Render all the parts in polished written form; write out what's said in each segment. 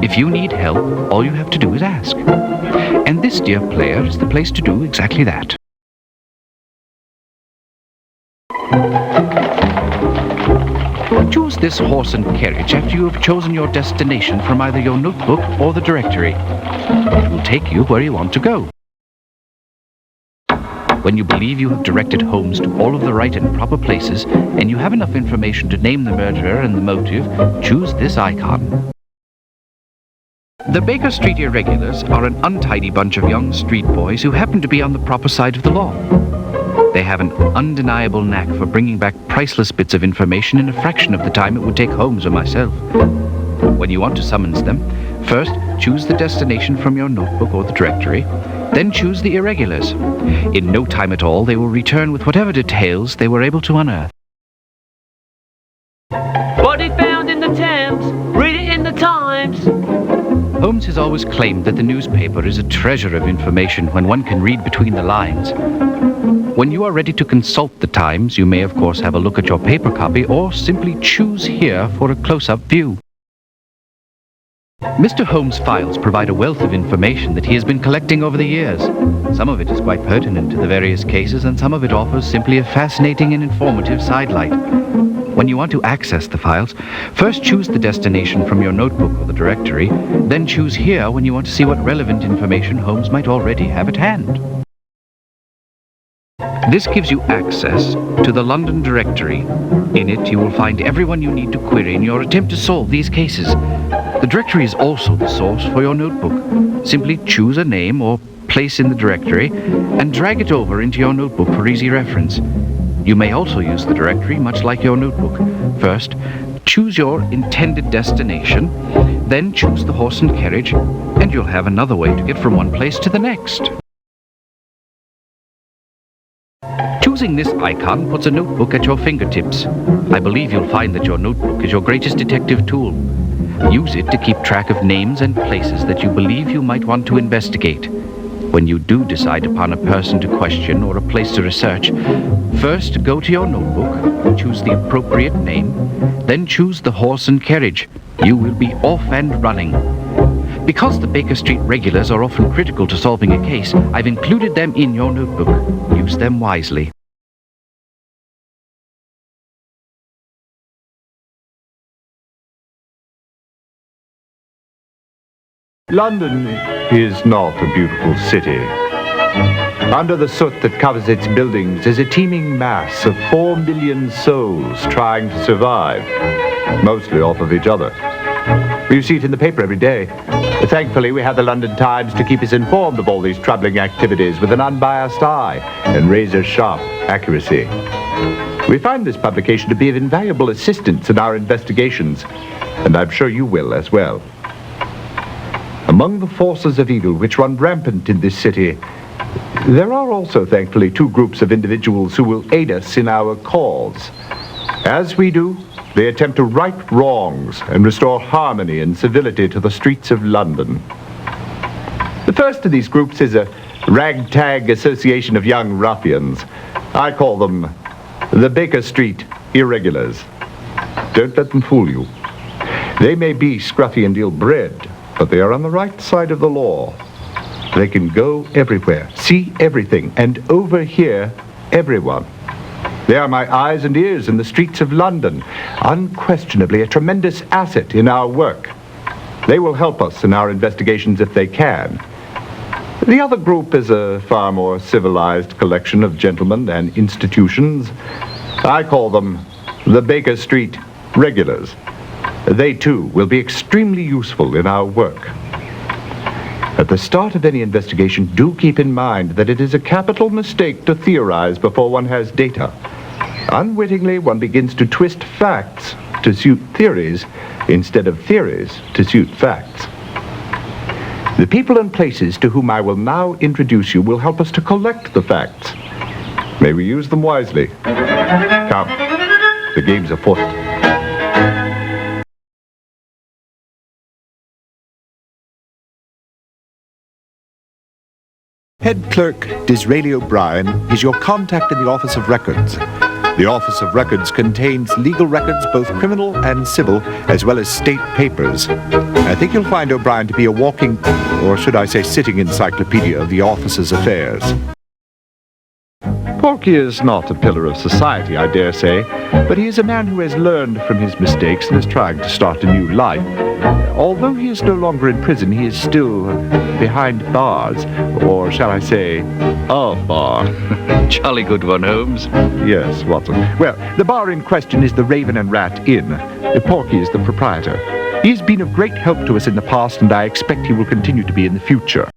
If you need help, all you have to do is ask. And this, dear player, is the place to do exactly that. Choose this horse and carriage after you have chosen your destination from either your notebook or the directory. It will take you where you want to go. When you believe you have directed Holmes to all of the right and proper places, and you have enough information to name the murderer and the motive, choose this icon. The Baker Street Irregulars are an untidy bunch of young street boys who happen to be on the proper side of the law. They have an undeniable knack for bringing back priceless bits of information in a fraction of the time it would take Holmes or myself. When you want to summons them, first choose the destination from your notebook or the directory, then choose the Irregulars. In no time at all, they will return with whatever details they were able to unearth. Body found in the Thames. Read it in the Times. Holmes has always claimed that the newspaper is a treasure of information when one can read between the lines. When you are ready to consult the Times, you may of course have a look at your paper copy or simply choose here for a close-up view. Mr. Holmes' files provide a wealth of information that he has been collecting over the years. Some of it is quite pertinent to the various cases, and some of it offers simply a fascinating and informative sidelight. When you want to access the files, first choose the destination from your notebook or the directory, then choose here when you want to see what relevant information Holmes might already have at hand. This gives you access to the London directory. In it, you will find everyone you need to query in your attempt to solve these cases. The directory is also the source for your notebook. Simply choose a name or place in the directory and drag it over into your notebook for easy reference. You may also use the directory much like your notebook. First, choose your intended destination, then choose the horse and carriage, and you'll have another way to get from one place to the next. Choosing this icon puts a notebook at your fingertips. I believe you'll find that your notebook is your greatest detective tool. Use it to keep track of names and places that you believe you might want to investigate. When you do decide upon a person to question or a place to research, first go to your notebook, choose the appropriate name, then choose the horse and carriage. You will be off and running. Because the Baker Street Regulars are often critical to solving a case, I've included them in your notebook. Use them wisely. London is not a beautiful city. Under the soot that covers its buildings is a teeming mass of 4 million souls trying to survive, mostly off of each other. You see it in the paper every day. Thankfully, we have the London Times to keep us informed of all these troubling activities with an unbiased eye and razor-sharp accuracy. We find this publication to be of invaluable assistance in our investigations, and I'm sure you will as well. Among the forces of evil which run rampant in this city, there are also, thankfully, 2 groups of individuals who will aid us in our cause. As we do, they attempt to right wrongs and restore harmony and civility to the streets of London. The first of these groups is a ragtag association of young ruffians. I call them the Baker Street Irregulars. Don't let them fool you. They may be scruffy and ill-bred, but they are on the right side of the law. They can go everywhere, see everything, and overhear everyone. They are my eyes and ears in the streets of London, unquestionably a tremendous asset in our work. They will help us in our investigations if they can. The other group is a far more civilized collection of gentlemen and institutions. I call them the Baker Street Regulars. They, too, will be extremely useful in our work. At the start of any investigation, do keep in mind that it is a capital mistake to theorize before one has data. Unwittingly, one begins to twist facts to suit theories instead of theories to suit facts. The people and places to whom I will now introduce you will help us to collect the facts. May we use them wisely. Come, the game's afoot. Head Clerk Disraeli O'Brien is your contact in the Office of Records. The Office of Records contains legal records, both criminal and civil, as well as state papers. I think you'll find O'Brien to be a walking, or should I say sitting encyclopedia of the office's affairs. Porky is not a pillar of society, I dare say, but he is a man who has learned from his mistakes and is trying to start a new life. Although he is no longer in prison, he is still behind bars, or shall I say, a bar. Jolly good one, Holmes. Yes, Watson. Well, the bar in question is the Raven and Rat Inn. Porky is the proprietor. He has been of great help to us in the past, and I expect he will continue to be in the future.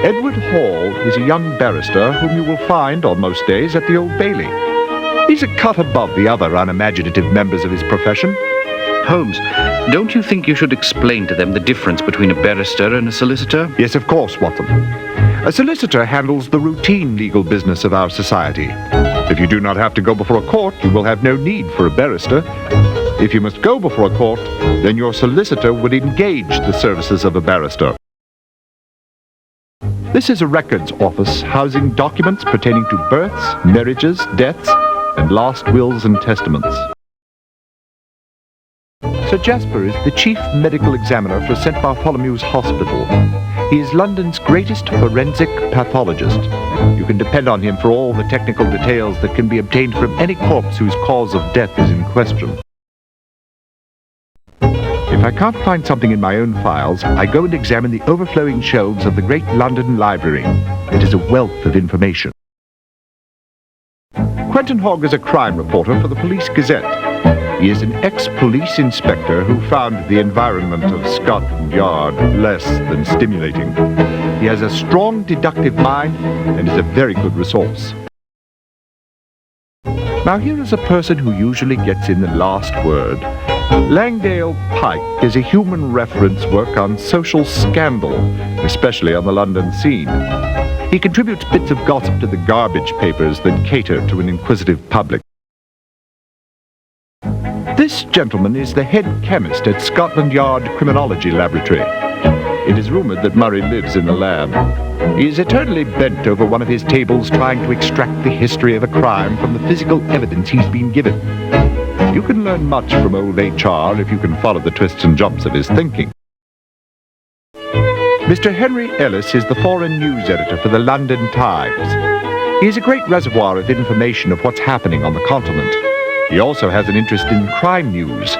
Edward Hall is a young barrister whom you will find on most days at the Old Bailey. He's a cut above the other unimaginative members of his profession. Holmes, don't you think you should explain to them the difference between a barrister and a solicitor? Yes, of course, Watson. A solicitor handles the routine legal business of our society. If you do not have to go before a court, you will have no need for a barrister. If you must go before a court, then your solicitor would engage the services of a barrister. This is a records office housing documents pertaining to births, marriages, deaths, and last wills and testaments. Sir Jasper is the chief medical examiner for St. Bartholomew's Hospital. He is London's greatest forensic pathologist. You can depend on him for all the technical details that can be obtained from any corpse whose cause of death is in question. If I can't find something in my own files, I go and examine the overflowing shelves of the great London Library. It is a wealth of information. Quentin Hogg is a crime reporter for the Police Gazette. He is an ex-police inspector who found the environment of Scotland Yard less than stimulating. He has a strong deductive mind and is a very good resource. Now here is a person who usually gets in the last word. Langdale Pike is a human reference work on social scandal, especially on the London scene. He contributes bits of gossip to the garbage papers that cater to an inquisitive public. This gentleman is the head chemist at Scotland Yard Criminology Laboratory. It is rumored that Murray lives in the lab. He is eternally bent over one of his tables trying to extract the history of a crime from the physical evidence he's been given. You can learn much from old HR if you can follow the twists and jumps of his thinking. Mr. Henry Ellis is the foreign news editor for the London Times. He is a great reservoir of information of what's happening on the continent. He also has an interest in crime news.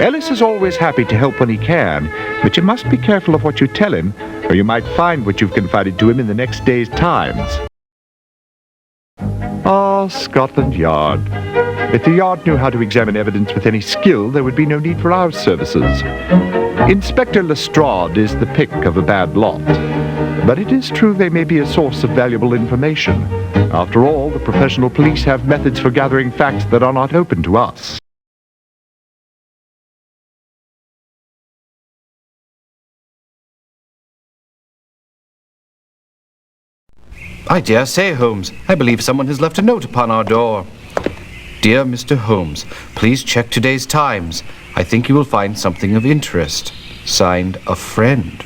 Ellis is always happy to help when he can, but you must be careful of what you tell him, or you might find what you've confided to him in the next day's Times. Ah, Scotland Yard. If the Yard knew how to examine evidence with any skill, there would be no need for our services. Inspector Lestrade is the pick of a bad lot. But it is true they may be a source of valuable information. After all, the professional police have methods for gathering facts that are not open to us. I dare say, Holmes, I believe someone has left a note upon our door. Dear Mr. Holmes, please check today's Times. I think you will find something of interest. Signed, a friend.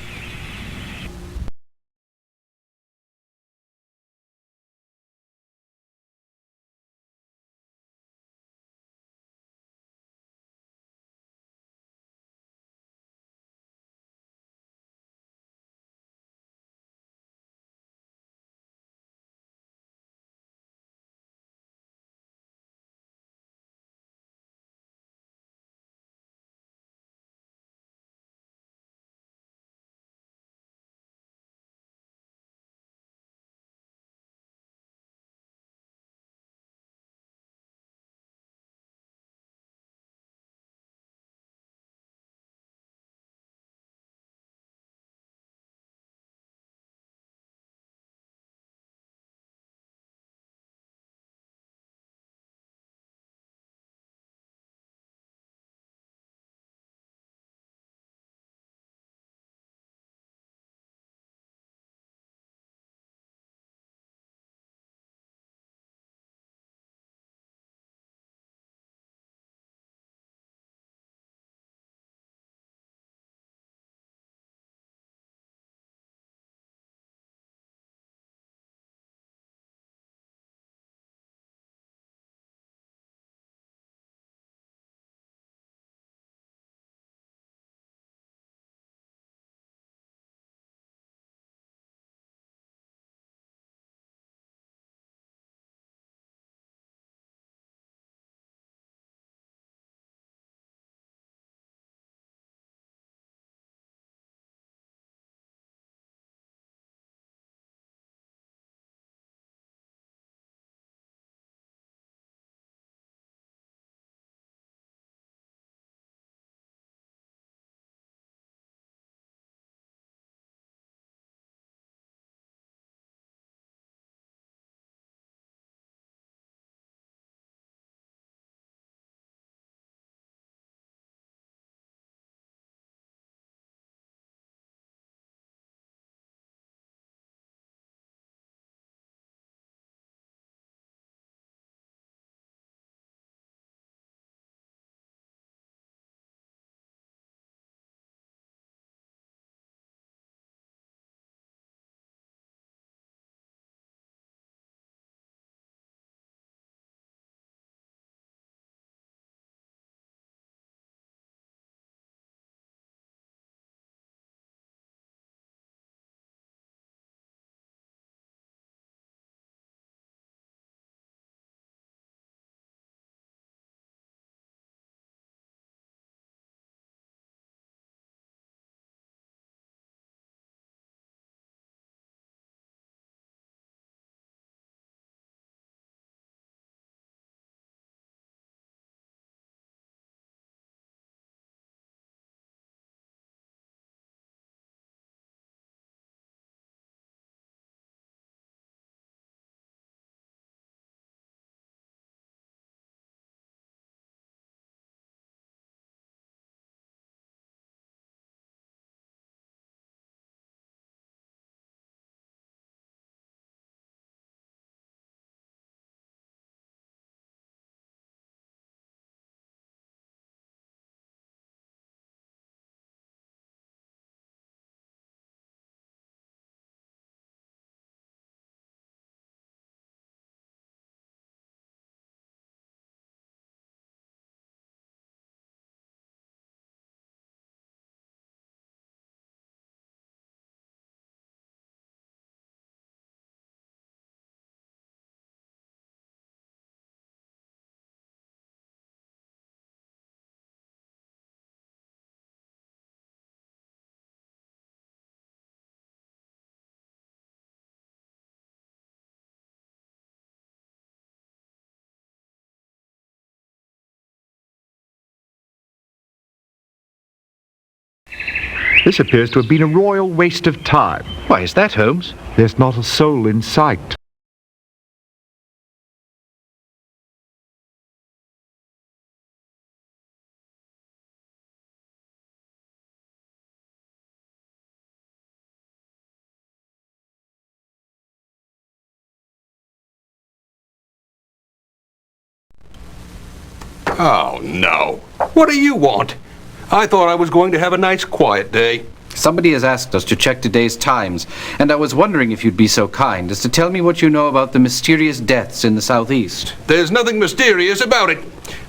This appears to have been a royal waste of time. Why is that, Holmes? There's not a soul in sight. Oh, no. What do you want? I thought I was going to have a nice quiet day. Somebody has asked us to check today's Times, and I was wondering if you'd be so kind as to tell me what you know about the mysterious deaths in the southeast. There's nothing mysterious about it.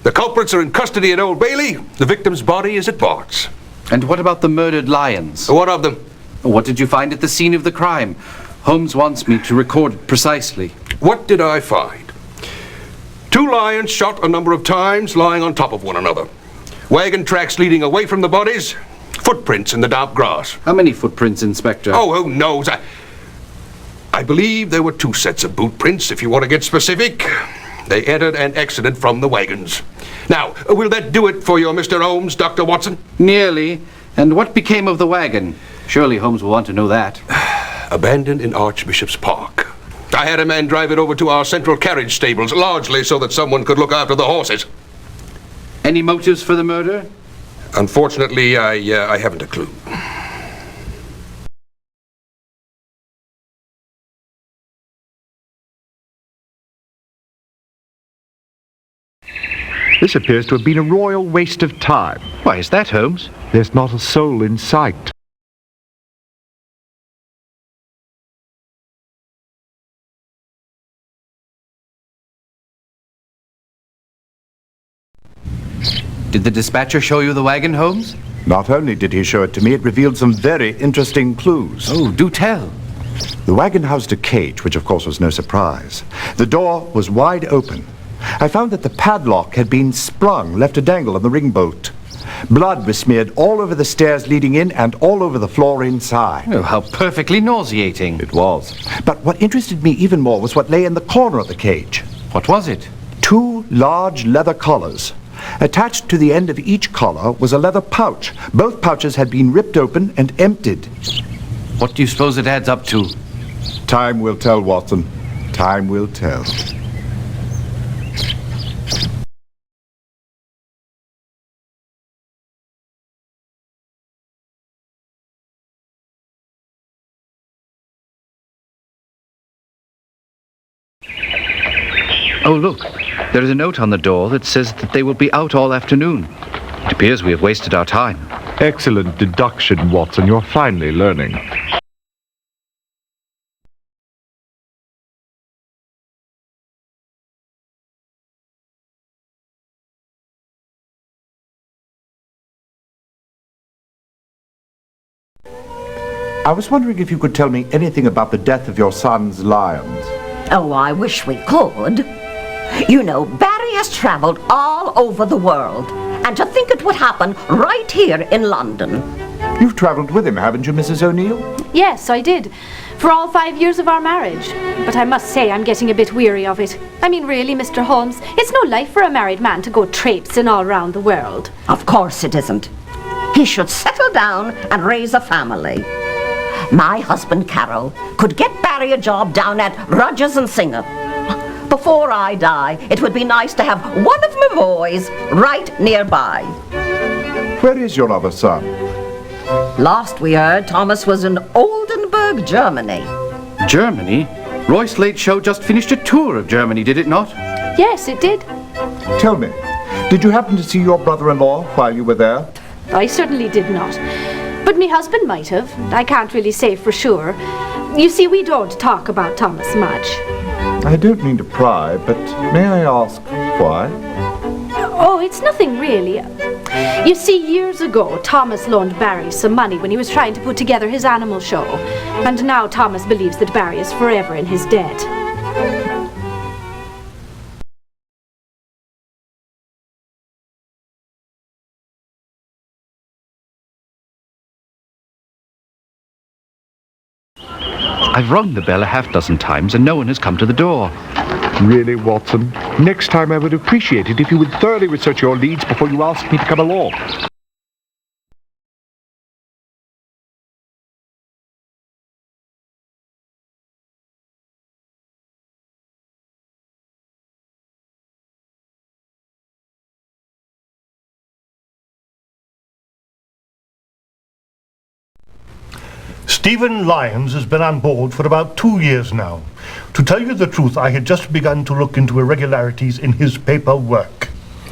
The culprits are in custody at Old Bailey. The victim's body is at Bart's. And what about the murdered lions? What of them? What did you find at the scene of the crime? Holmes wants me to record it precisely. What did I find? 2 lions shot a number of times, lying on top of one another. Wagon tracks leading away from the bodies. Footprints in the damp grass. How many footprints, Inspector? Oh, who knows? I believe there were 2 sets of boot prints, if you want to get specific. They entered and exited from the wagons. Now, will that do it for you, Mr. Holmes, Dr. Watson? Nearly. And what became of the wagon? Surely Holmes will want to know that. Abandoned in Archbishop's Park. I had a man drive it over to our central carriage stables, largely so that someone could look after the horses. Any motives for the murder? Unfortunately, I haven't a clue. This appears to have been a royal waste of time. Why is that, Holmes? There's not a soul in sight. Did the dispatcher show you the wagon, Holmes? Not only did he show it to me, it revealed some very interesting clues. Oh, do tell. The wagon housed a cage, which of course was no surprise. The door was wide open. I found that the padlock had been sprung, left to dangle on the ring bolt. Blood was smeared all over the stairs leading in and all over the floor inside. Oh, how perfectly nauseating. It was. But what interested me even more was what lay in the corner of the cage. What was it? 2 large leather collars. Attached to the end of each collar was a leather pouch. Both pouches had been ripped open and emptied. What do you suppose it adds up to? Time will tell, Watson. Time will tell. Oh, look. There is a note on the door that says that they will be out all afternoon. It appears we have wasted our time. Excellent deduction, Watson. You're finally learning. I was wondering if you could tell me anything about the death of your son's lions. Oh, I wish we could. You know, Barry has traveled all over the world, and to think it would happen right here in London. You've traveled with him, haven't you, Mrs. O'Neill? Yes, I did. For all 5 years of our marriage. But I must say I'm getting a bit weary of it. I mean, really, Mr. Holmes, it's no life for a married man to go traipsing all round the world. Of course it isn't. He should settle down and raise a family. My husband, Carol, could get Barry a job down at Rogers and Singer. Before I die, it would be nice to have one of my boys right nearby. Where is your other son? Last we heard, Thomas was in Oldenburg, Germany. Germany? Roy's late show just finished a tour of Germany, did it not? Yes, it did. Tell me, did you happen to see your brother-in-law while you were there? I certainly did not. But my husband might have. I can't really say for sure. You see, we don't talk about Thomas much. I don't mean to pry, but may I ask why? Oh, it's nothing really. You see, years ago, Thomas loaned Barry some money when he was trying to put together his animal show. And now Thomas believes that Barry is forever in his debt. I've rung the bell a half-dozen times and no one has come to the door. Really, Watson? Next time I would appreciate it if you would thoroughly research your leads before you ask me to come along. Stephen Lyons has been on board for about 2 years now. To tell you the truth, I had just begun to look into irregularities in his paperwork.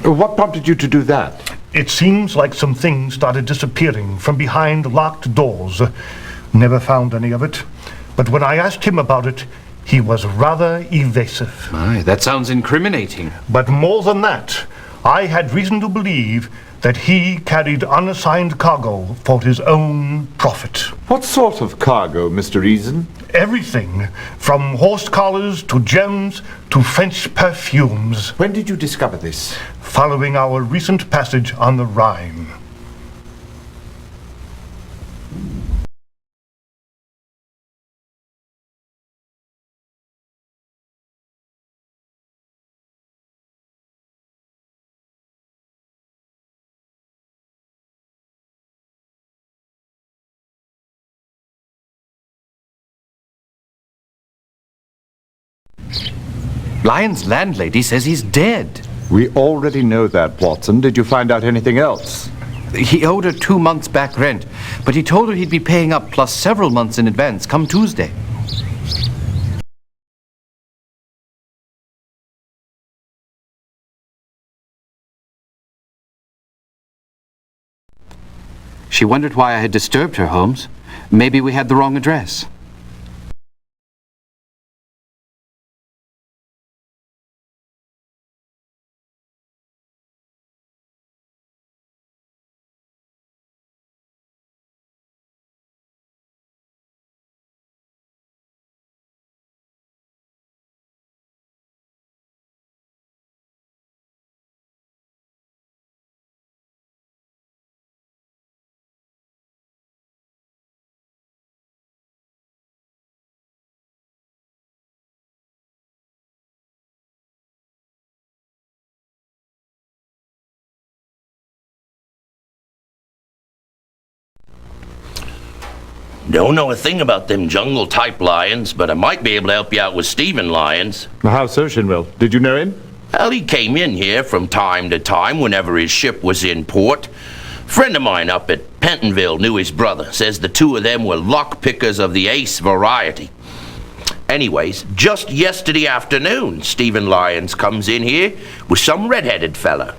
What prompted you to do that? It seems like some things started disappearing from behind locked doors. Never found any of it. But when I asked him about it, he was rather evasive. My, that sounds incriminating. But more than that, I had reason to believe that he carried unassigned cargo for his own profit. What sort of cargo, Mr. Eason? Everything, from horse collars to gems to French perfumes. When did you discover this? Following our recent passage on the Rhine. Lyons' landlady says he's dead. We already know that, Watson. Did you find out anything else? He owed her 2 months back rent, but he told her he'd be paying up plus several months in advance come Tuesday. She wondered why I had disturbed her, Holmes. Maybe we had the wrong address. Don't know a thing about them jungle-type lions, but I might be able to help you out with Stephen Lyons. How so, Shinwell? Did you know him? Well, he came in here from time to time whenever his ship was in port. Friend of mine up at Pentonville knew his brother. Says the two of them were lock-pickers of the ace variety. Anyways, just yesterday afternoon, Stephen Lyons comes in here with some red-headed fella.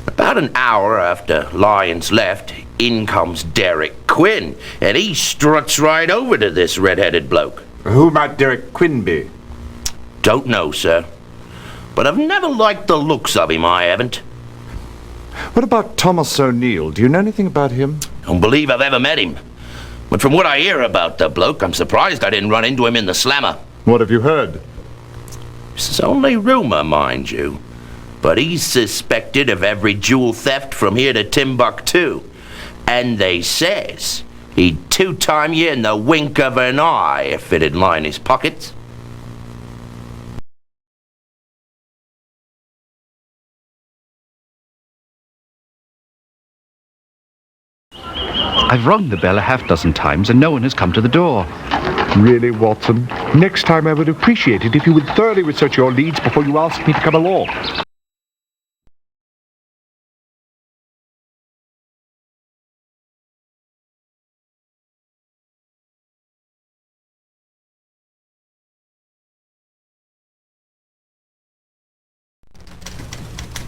About an hour after Lyons left, in comes Derek Quinn, and he struts right over to this red-headed bloke. Who might Derek Quinn be? Don't know, sir. But I've never liked the looks of him, I haven't. What about Thomas O'Neill? Do you know anything about him? Don't believe I've ever met him. But from what I hear about the bloke, I'm surprised I didn't run into him in the slammer. What have you heard? It's only rumor, mind you. But he's suspected of every jewel theft from here to Timbuktu. And they says he'd two-time you in the wink of an eye if it'd line his pockets. I've rung the bell a half-dozen times and no one has come to the door. Really, Watson? Next time I would appreciate it if you would thoroughly research your leads before you ask me to come along.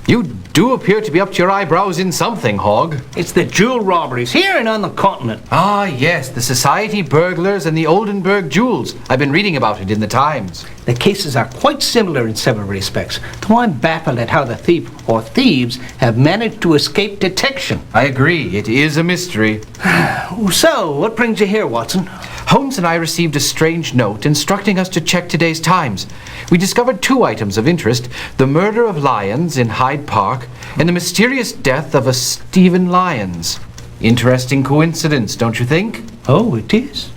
You do appear to be up to your eyebrows in something, Hogg. It's the jewel robberies here and on the continent. Ah, yes, the society burglars and the Oldenburg jewels. I've been reading about it in the Times. The cases are quite similar in several respects, though I'm baffled at how the thief or thieves have managed to escape detection. I agree, it is a mystery. So, what brings you here, Watson? Holmes and I received a strange note instructing us to check today's Times. We discovered 2 items of interest: the murder of Lyons in Hyde Park and the mysterious death of a Stephen Lyons. Interesting coincidence, don't you think? Oh, it is.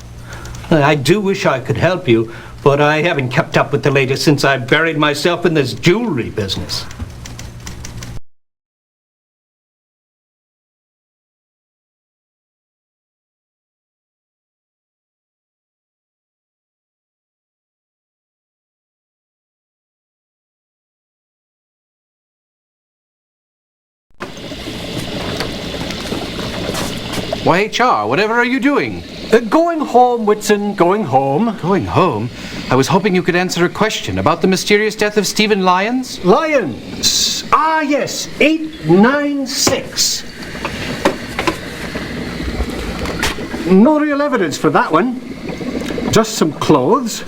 I do wish I could help you, but I haven't kept up with the latest since I buried myself in this jewelry business. Why, HR, whatever are you doing? Going home, Whitson, going home. Going home? I was hoping you could answer a question about the mysterious death of Stephen Lyons. Lyons. Ah, yes, 896. No real evidence for that one. Just some clothes.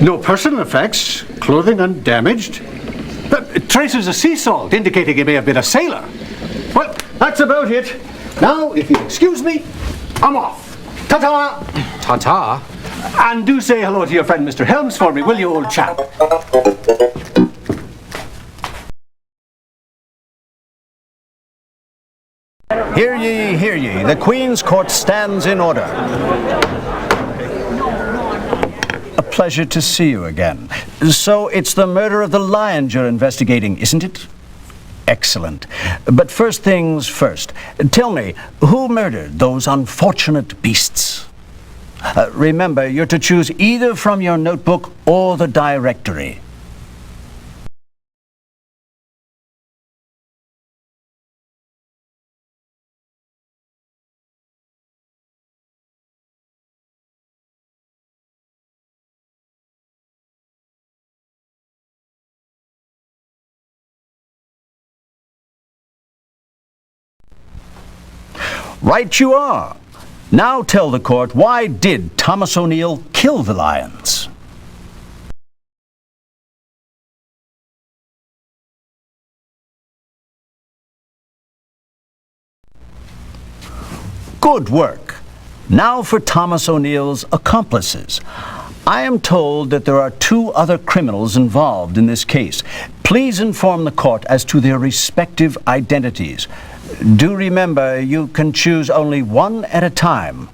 No personal effects. Clothing undamaged. But traces of sea salt indicating he may have been a sailor. Well, that's about it. Now, if you'll excuse me, I'm off. Ta-ta! Ta-ta? And do say hello to your friend Mr. Helms for me, will you, old chap? Hear ye, hear ye. The Queen's Court stands in order. A pleasure to see you again. So it's the murder of the Lyons you're investigating, isn't it? Excellent. But first things first. Tell me, who murdered those unfortunate beasts? Remember, you're to choose either from your notebook or the directory. Right you are. Now tell the court, why did Thomas O'Neill kill the Lyons? Good work. Now for Thomas O'Neill's accomplices. I am told that there are 2 other criminals involved in this case. Please inform the court as to their respective identities. Do remember, you can choose only one at a time.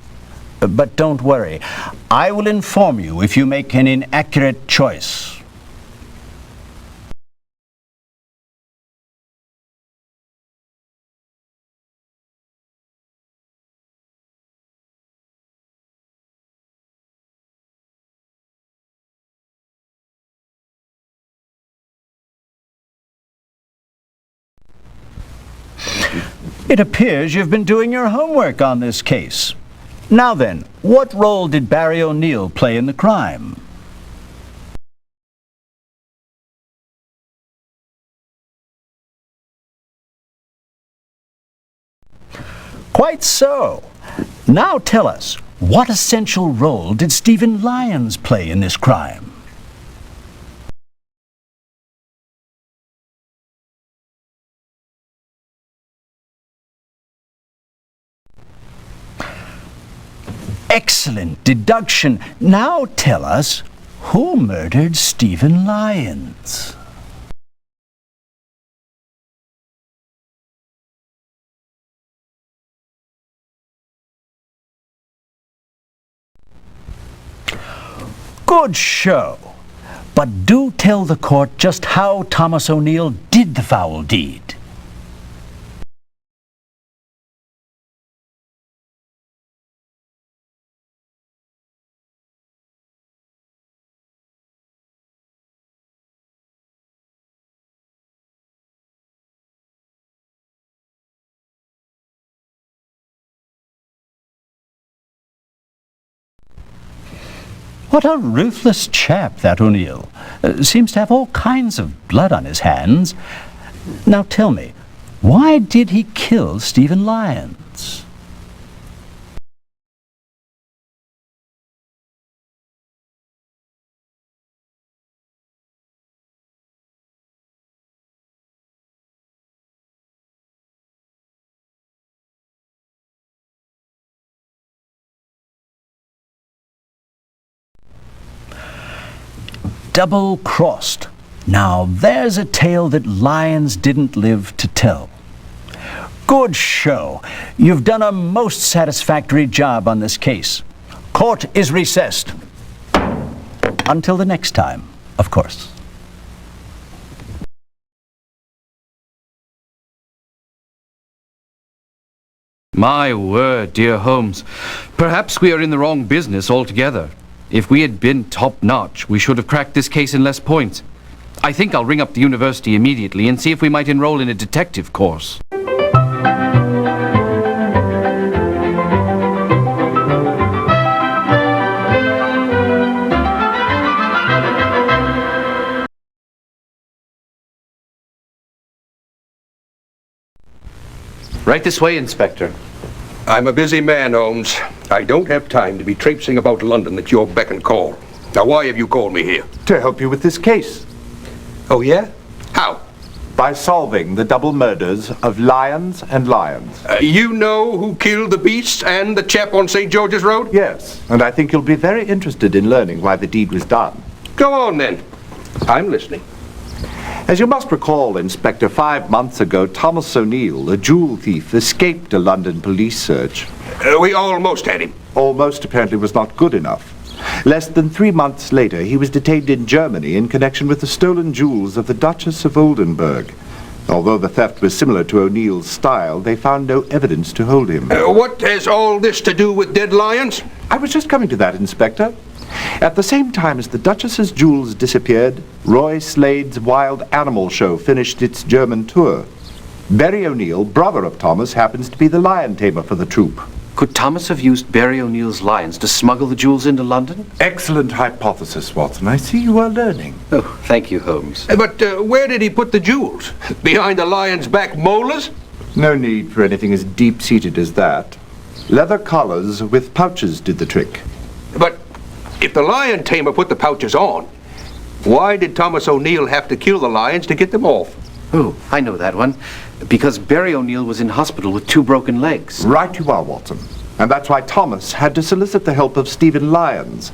But don't worry, I will inform you if you make an inaccurate choice. It appears you've been doing your homework on this case. Now then, what role did Barry O'Neill play in the crime? Quite so. Now tell us, what essential role did Stephen Lyons play in this crime? Excellent deduction. Now tell us, who murdered Stephen Lyons? Good show. But do tell the court just how Thomas O'Neill did the foul deed. What a ruthless chap, that O'Neill. Seems to have all kinds of blood on his hands. Now tell me, why did he kill Stephen Lyons? Double-crossed. Now there's a tale that Lyons didn't live to tell. Good show. You've done a most satisfactory job on this case. Court is recessed. Until the next time, of course. My word, dear Holmes. Perhaps we are in the wrong business altogether. If we had been top-notch, we should have cracked this case in less points. I think I'll ring up the university immediately and see if we might enroll in a detective course. Right this way, Inspector. I'm a busy man, Holmes. I don't have time to be traipsing about London at your beck and call. Now, why have you called me here? To help you with this case. Oh, yeah? How? By solving the double murders of Lyons and Lyons. You know who killed the beasts and the chap on St. George's Road? Yes, and I think you'll be very interested in learning why the deed was done. Go on, then. I'm listening. As you must recall, Inspector, 5 months ago, Thomas O'Neill, a jewel thief, escaped a London police search. We almost had him. Almost apparently was not good enough. Less than 3 months later, he was detained in Germany in connection with the stolen jewels of the Duchess of Oldenburg. Although the theft was similar to O'Neill's style, they found no evidence to hold him. What has all this to do with dead lions? I was just coming to that, Inspector. At the same time as the Duchess's jewels disappeared, Roy Slade's Wild Animal Show finished its German tour. Barry O'Neill, brother of Thomas, happens to be the lion tamer for the troupe. Could Thomas have used Barry O'Neill's lions to smuggle the jewels into London? Excellent hypothesis, Watson. I see you are learning. Oh, thank you, Holmes. But where did he put the jewels? Behind the lion's back molars? No need for anything as deep-seated as that. Leather collars with pouches did the trick. But if the lion tamer put the pouches on, why did Thomas O'Neill have to kill the lions to get them off? Oh, I know that one. Because Barry O'Neill was in hospital with 2 broken legs. Right you are, Watson. And that's why Thomas had to solicit the help of Stephen Lyons.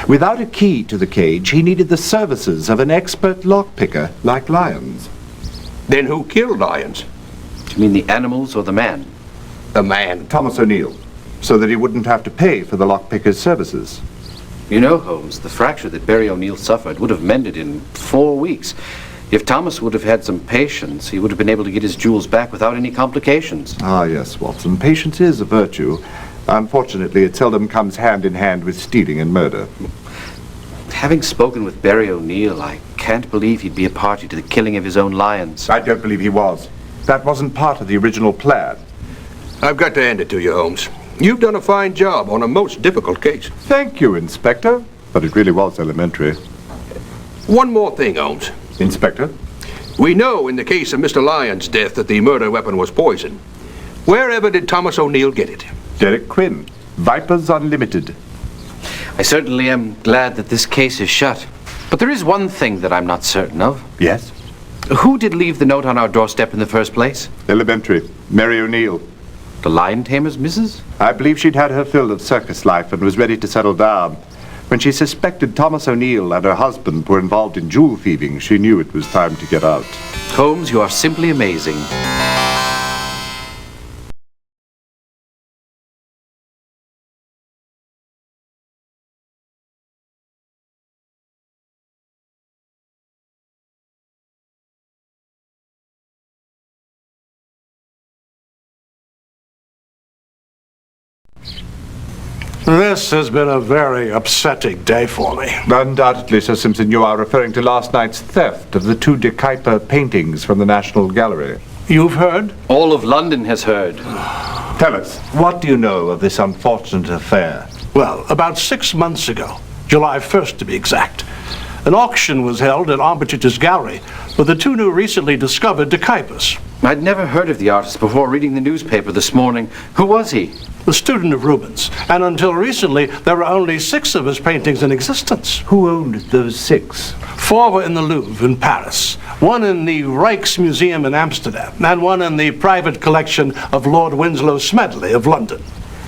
Without a key to the cage, he needed the services of an expert lockpicker like Lyons. Then who killed Lyons? Do you mean the animals or the man? The man. Thomas O'Neill, so that he wouldn't have to pay for the lockpicker's services. You know, Holmes, the fracture that Barry O'Neill suffered would have mended in 4 weeks. If Thomas would have had some patience, he would have been able to get his jewels back without any complications. Ah, yes, Watson. Patience is a virtue. Unfortunately, it seldom comes hand in hand with stealing and murder. Having spoken with Barry O'Neill, I can't believe he'd be a party to the killing of his own lions. I don't believe he was. That wasn't part of the original plan. I've got to hand it to you, Holmes. You've done a fine job on a most difficult case. Thank you, Inspector. But it really was elementary. One more thing, Holmes. Inspector? We know in the case of Mr. Lyon's death that the murder weapon was poison. Wherever did Thomas O'Neill get it? Derek Quinn, Vipers Unlimited. I certainly am glad that this case is shut. But there is one thing that I'm not certain of. Yes? Who did leave the note on our doorstep in the first place? Elementary. Mary O'Neill. The lion tamer's missus? I believe she'd had her fill of circus life and was ready to settle down. When she suspected Thomas O'Neill and her husband were involved in jewel thieving, she knew it was time to get out. Holmes, you are simply amazing. This has been a very upsetting day for me. Undoubtedly, Sir Simpson, you are referring to last night's theft of the 2 De Kuyper paintings from the National Gallery. You've heard? All of London has heard. Tell us, what do you know of this unfortunate affair? Well, about 6 months ago, July 1st to be exact, an auction was held at Armitage's gallery with the 2 new recently discovered De Kuypers. I'd never heard of the artist before reading the newspaper this morning. Who was he? A student of Rubens, and until recently there were only 6 of his paintings in existence. Who owned those 6? 4 were in the Louvre in Paris, 1 in the Rijksmuseum in Amsterdam, and 1 in the private collection of Lord Winslow Smedley of London.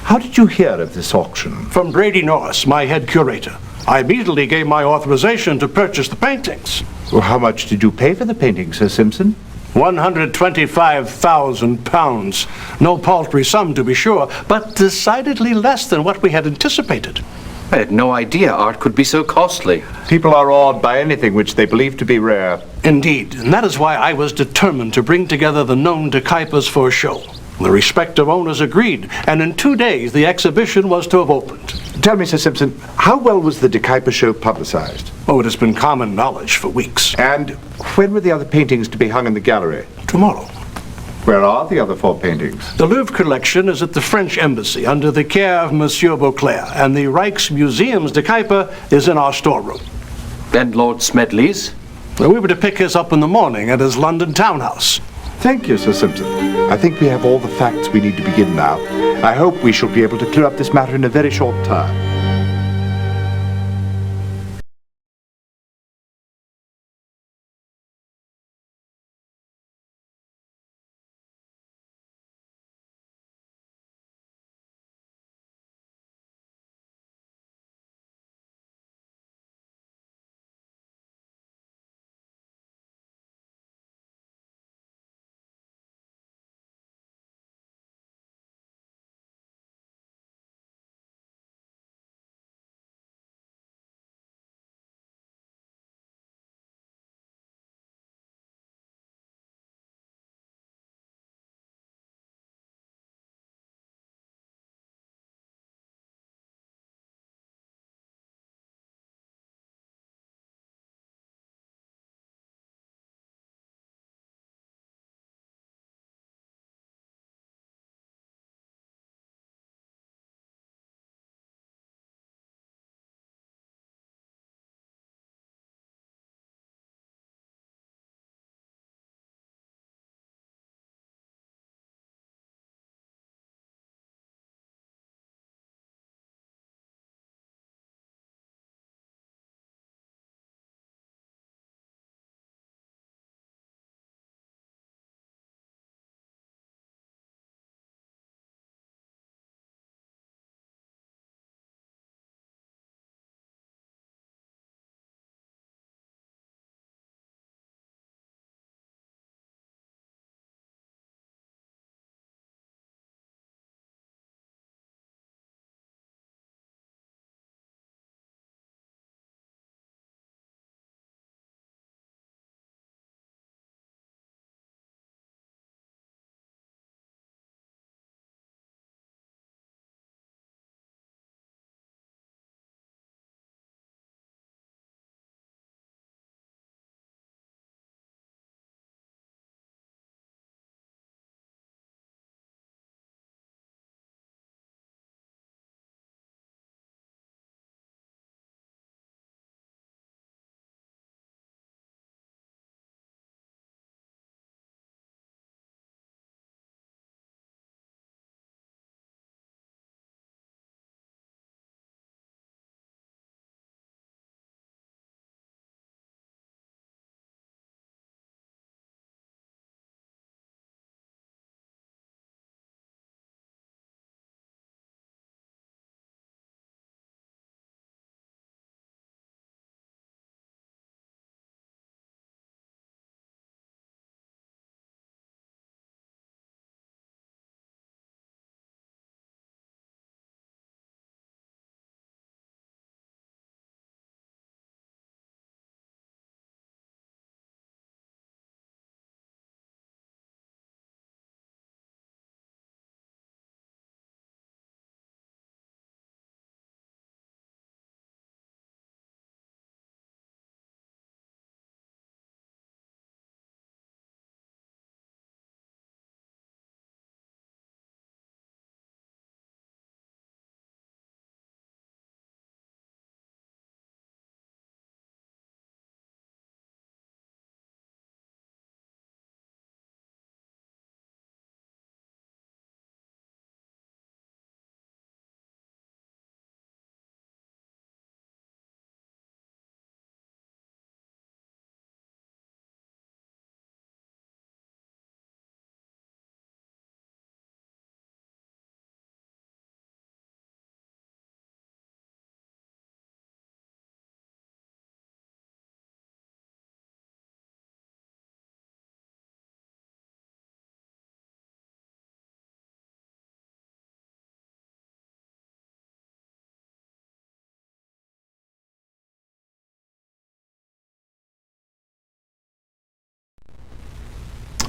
How did you hear of this auction? From Brady Norris, my head curator. I immediately gave my authorization to purchase the paintings. Well, how much did you pay for the paintings, Sir Simpson? £125,000. No paltry sum, to be sure, but decidedly less than what we had anticipated. I had no idea art could be so costly. People are awed by anything which they believe to be rare. Indeed, and that is why I was determined to bring together the known De Kuypers for a show. The respective owners agreed, and in 2 days the exhibition was to have opened. Tell me, Sir Simpson, how well was the De Kuyper show publicized? Oh, it has been common knowledge for weeks. And when were the other paintings to be hung in the gallery? Tomorrow. Where are the other 4 paintings? The Louvre collection is at the French Embassy under the care of Monsieur Beauclerc, and the Rijksmuseum's De Kuyper is in our storeroom. And Lord Smedley's? We were to pick his up in the morning at his London townhouse. Thank you, Sir Simpson. I think we have all the facts we need to begin now. I hope we shall be able to clear up this matter in a very short time.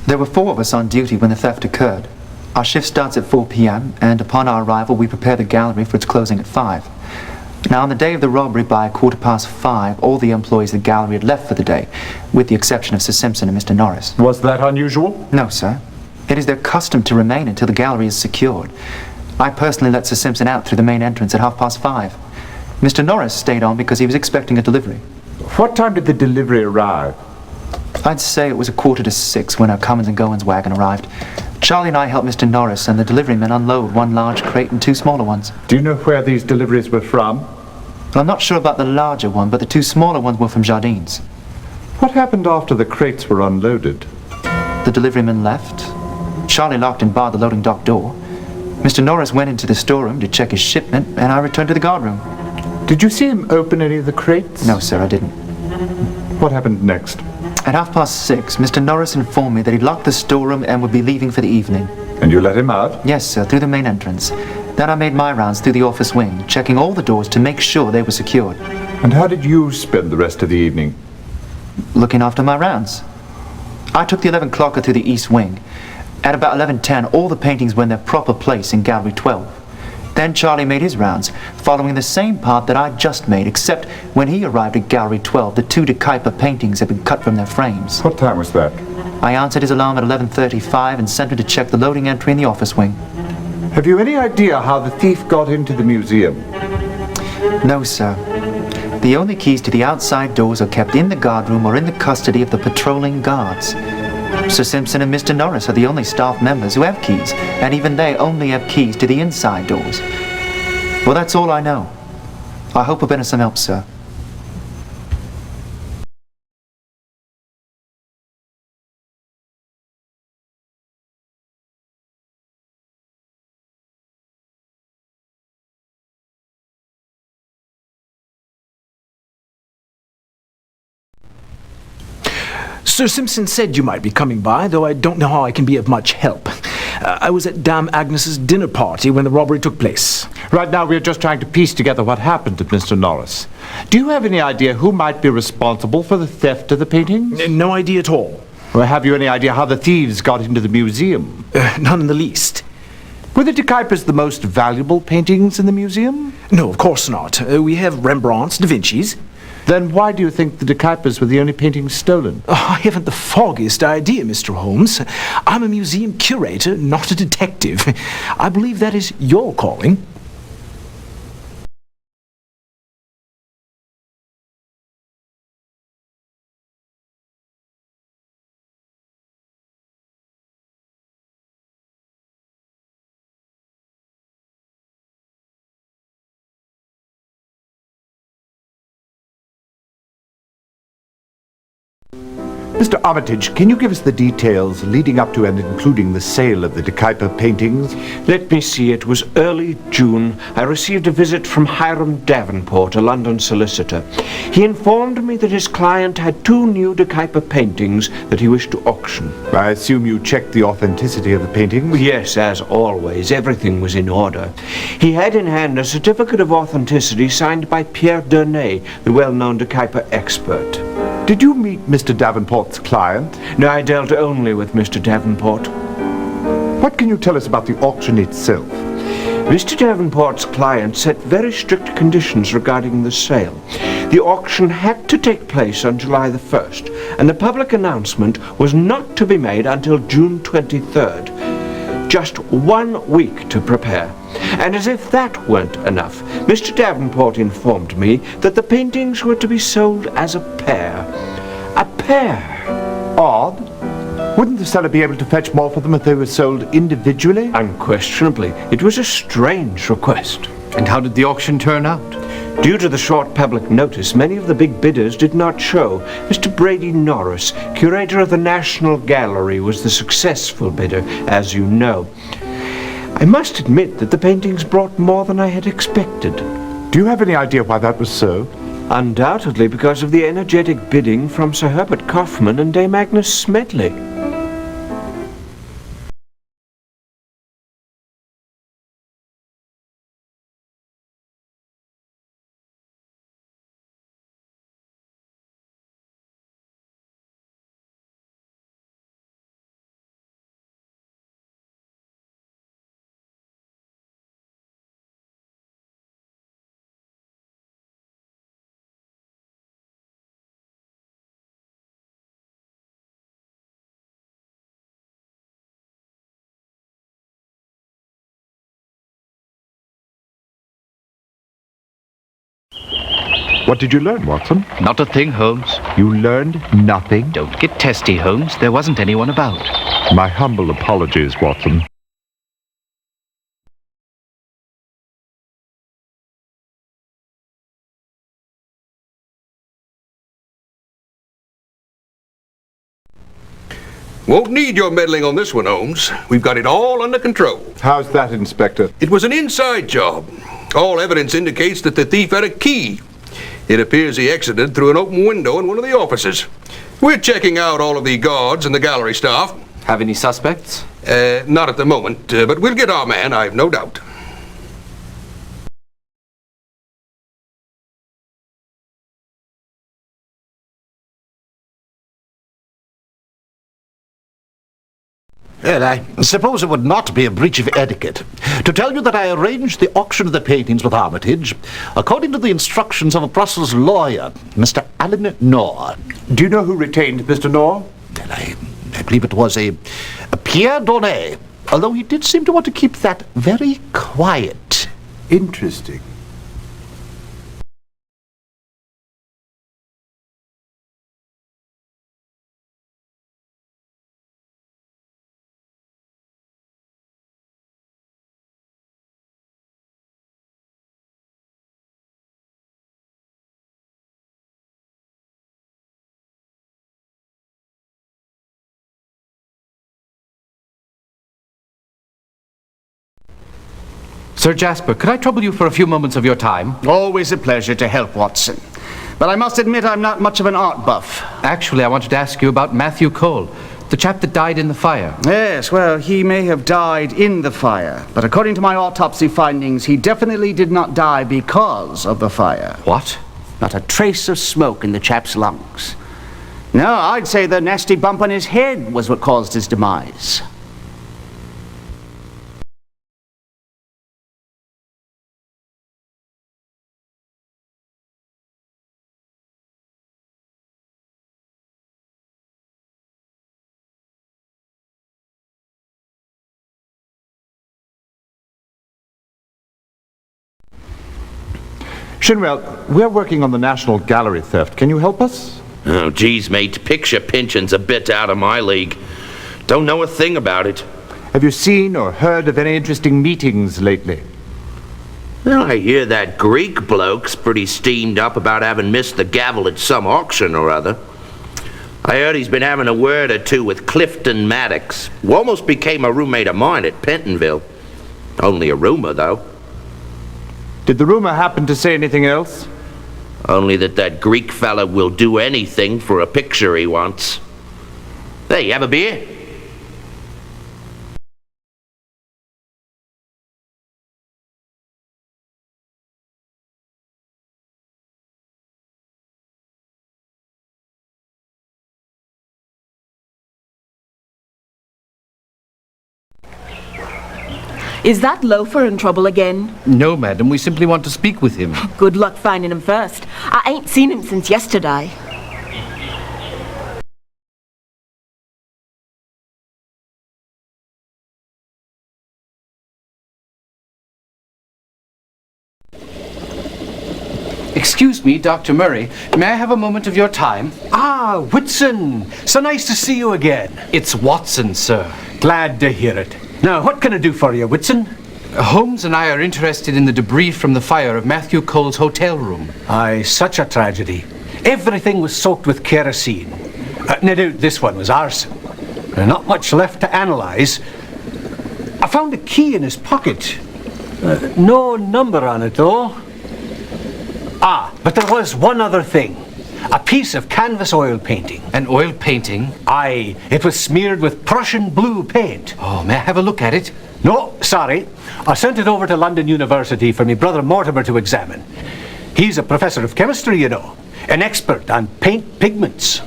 There were 4 of us on duty when the theft occurred. Our shift starts at 4 p.m., and upon our arrival we prepare the gallery for its closing at 5. Now, on the day of the robbery, by 5:15, all the employees of the gallery had left for the day, with the exception of Sir Simpson and Mr. Norris. Was that unusual? No, sir. It is their custom to remain until the gallery is secured. I personally let Sir Simpson out through the main entrance at 5:30. Mr. Norris stayed on because he was expecting a delivery. What time did the delivery arrive? I'd say it was 5:45 when our comings and goings wagon arrived. Charlie and I helped Mr. Norris and the deliveryman unload one large crate and two smaller ones. Do you know where these deliveries were from? Well, I'm not sure about the larger one, but the two smaller ones were from Jardines. What happened after the crates were unloaded? The deliveryman left. Charlie locked and barred the loading dock door. Mr. Norris went into the storeroom to check his shipment, and I returned to the guardroom. Did you see him open any of the crates? No, sir, I didn't. What happened next? At 6:30, Mr. Norris informed me that he'd locked the storeroom and would be leaving for the evening. And you let him out? Yes, sir, through the main entrance. Then I made my rounds through the office wing, checking all the doors to make sure they were secured. And how did you spend the rest of the evening? Looking after my rounds. I took the 11 clocker through the east wing. At about 11:10, all the paintings were in their proper place in Gallery 12. Then Charlie made his rounds, following the same path that I'd just made, except when he arrived at Gallery 12, the two De Kuyper paintings had been cut from their frames. What time was that? I answered his alarm at 11:35 and sent him to check the loading entry in the office wing. Have you any idea how the thief got into the museum? No, sir. The only keys to the outside doors are kept in the guardroom or in the custody of the patrolling guards. Sir Simpson and Mr. Norris are the only staff members who have keys, and even they only have keys to the inside doors. Well, that's all I know. I hope I've been of some help, sir. Sir Simpson said you might be coming by, though I don't know how I can be of much help. I was at Dame Agnes's dinner party when the robbery took place. Right now we're just trying to piece together what happened to Mr. Norris. Do you have any idea who might be responsible for the theft of the paintings? No idea at all. Or have you any idea how the thieves got into the museum? None in the least. Were the De Kuypers the most valuable paintings in the museum? No, of course not. We have Rembrandts, Da Vinci's. Then why do you think the De Kuypers were the only paintings stolen? Oh, I haven't the foggiest idea, Mr. Holmes. I'm a museum curator, not a detective. I believe that is your calling. Mr. Armitage, can you give us the details leading up to and including the sale of the De Kuyper paintings? Let me see, it was early June. I received a visit from Hiram Davenport, a London solicitor. He informed me that his client had two new De Kuyper paintings that he wished to auction. I assume you checked the authenticity of the paintings? Yes, as always. Everything was in order. He had in hand a certificate of authenticity signed by Pierre Dernay, the well-known De Kuyper expert. Did you meet Mr. Davenport's client? No, I dealt only with Mr. Davenport. What can you tell us about the auction itself? Mr. Davenport's client set very strict conditions regarding the sale. The auction had to take place on July the 1st, and the public announcement was not to be made until June 23rd. Just 1 week to prepare. And as if that weren't enough, Mr. Davenport informed me that the paintings were to be sold as a pair. A pair! Odd. Wouldn't the seller be able to fetch more for them if they were sold individually? Unquestionably. It was a strange request. And how did the auction turn out? Due to the short public notice, many of the big bidders did not show. Mr. Brady Norris, curator of the National Gallery, was the successful bidder, as you know. I must admit that the paintings brought more than I had expected. Do you have any idea why that was so? Undoubtedly because of the energetic bidding from Sir Herbert Kaufman and Dame Agnes Smedley. What did you learn, Watson? Not a thing, Holmes. You learned nothing? Don't get testy, Holmes. There wasn't anyone about. My humble apologies, Watson. Won't need your meddling on this one, Holmes. We've got it all under control. How's that, Inspector? It was an inside job. All evidence indicates that the thief had a key. It appears he exited through an open window in one of the offices. We're checking out all of the guards and the gallery staff. Have any suspects? Not at the moment, but we'll get our man, I've no doubt. Well, I suppose it would not be a breach of etiquette to tell you that I arranged the auction of the paintings with Armitage according to the instructions of a Brussels lawyer, Mr. Alan Knorr. Do you know who retained Mr. Knorr? Well, I believe it was a Pierre Donnet, although he did seem to want to keep that very quiet. Interesting. Sir Jasper, could I trouble you for a few moments of your time? Always a pleasure to help, Watson. But I must admit I'm not much of an art buff. Actually, I wanted to ask you about Matthew Cole, the chap that died in the fire. Yes, well, he may have died in the fire, but according to my autopsy findings, he definitely did not die because of the fire. What? Not a trace of smoke in the chap's lungs. No, I'd say the nasty bump on his head was what caused his demise. Shinwell, we're working on the National Gallery theft. Can you help us? Oh, geez, mate. Picture pinching's a bit out of my league. Don't know a thing about it. Have you seen or heard of any interesting meetings lately? Well, I hear that Greek bloke's pretty steamed up about having missed the gavel at some auction or other. I heard he's been having a word or two with Clifton Maddox, who almost became a roommate of mine at Pentonville. Only a rumor, though. Did the rumor happen to say anything else? Only that Greek fella will do anything for a picture he wants. Hey, have a beer? Is that loafer in trouble again? No, madam. We simply want to speak with him. Good luck finding him first. I ain't seen him since yesterday. Excuse me, Dr. Murray. May I have a moment of your time? Ah, Whitson. So nice to see you again. It's Watson, sir. Glad to hear it. Now, what can I do for you, Whitson? Holmes and I are interested in the debris from the fire of Matthew Cole's hotel room. Aye, such a tragedy. Everything was soaked with kerosene. No doubt this one was arson. Not much left to analyse. I found a key in his pocket. No number on it, though. Ah, but there was one other thing. A piece of canvas oil painting. An oil painting? Aye, it was smeared with Prussian blue paint. Oh, may I have a look at it? No, sorry. I sent it over to London University for my brother Mortimer to examine. He's a professor of chemistry, you know. An expert on paint pigments.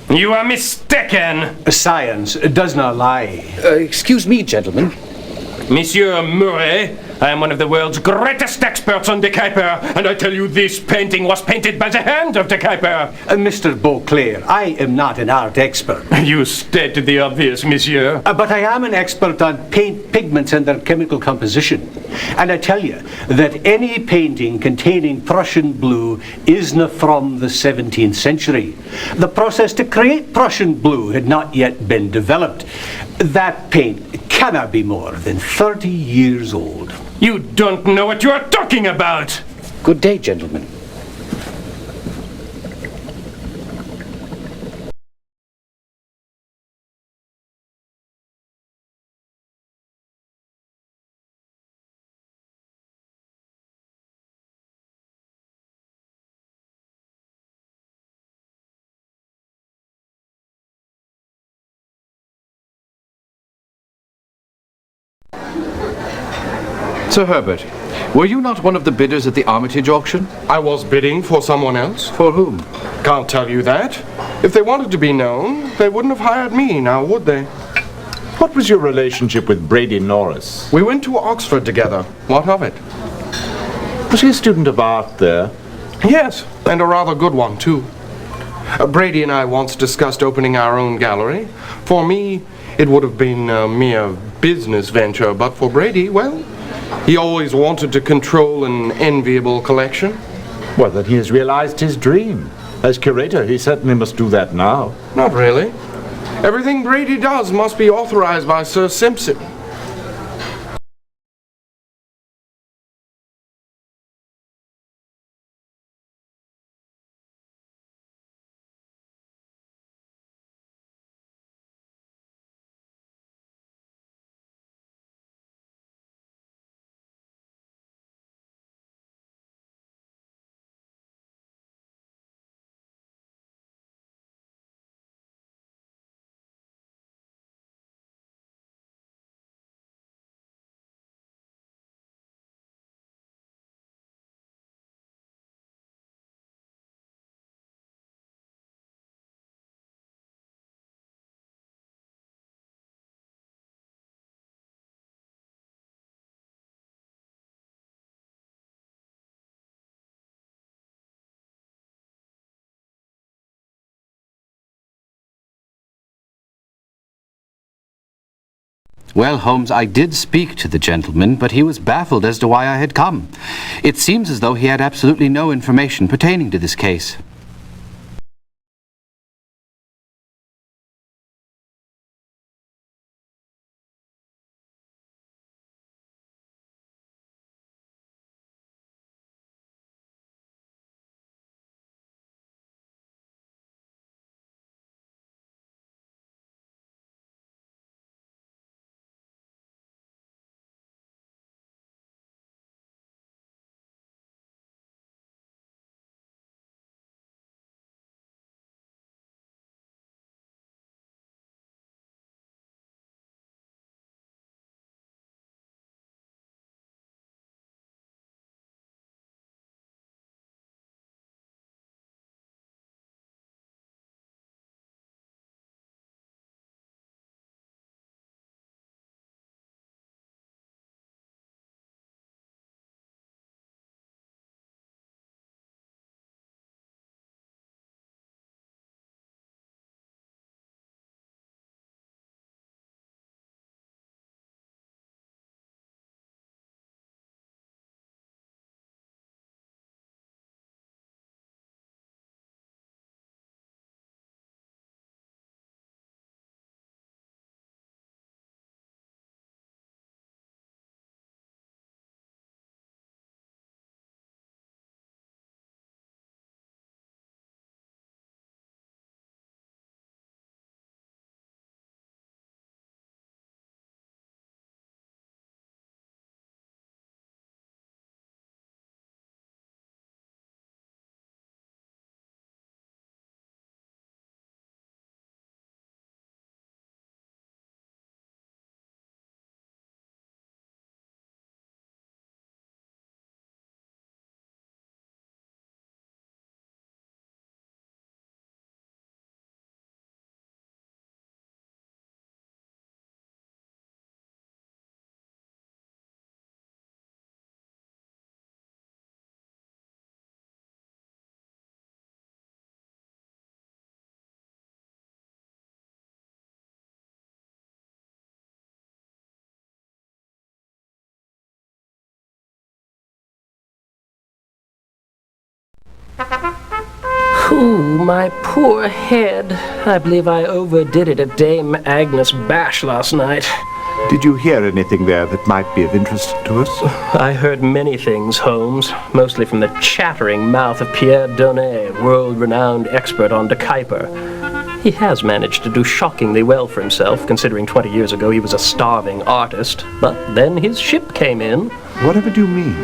You are mistaken. Science does not lie. Excuse me, gentlemen. Monsieur Murray, I am one of the world's greatest experts on De Kuyper, and I tell you this painting was painted by the hand of De Kuyper. Mr. Beauclair, I am not an art expert. You stated the obvious, monsieur. But I am an expert on paint pigments and their chemical composition. And I tell you that any painting containing Prussian blue isn't from the 17th century. The process to create Prussian blue had not yet been developed. That paint cannot be more than 30 years old. You don't know what you are talking about! Good day, gentlemen. Sir Herbert, were you not one of the bidders at the Armitage auction? I was bidding for someone else. For whom? Can't tell you that. If they wanted to be known, they wouldn't have hired me, now would they? What was your relationship with Brady Norris? We went to Oxford together. What of it? Was he a student of art there? Yes, and a rather good one, too. Brady and I once discussed opening our own gallery. For me, it would have been a mere business venture, but for Brady, well, he always wanted to control an enviable collection. Well, then he has realized his dream. As curator, he certainly must do that now. Not really. Everything Brady does must be authorized by Sir Simpson. Well, Holmes, I did speak to the gentleman, but he was baffled as to why I had come. It seems as though he had absolutely no information pertaining to this case. Ooh, my poor head. I believe I overdid it at Dame Agnes' bash last night. Did you hear anything there that might be of interest to us? I heard many things, Holmes, mostly from the chattering mouth of Pierre Donnet, world-renowned expert on de Kuyper. He has managed to do shockingly well for himself, considering 20 years ago he was a starving artist. But then his ship came in. Whatever do you mean?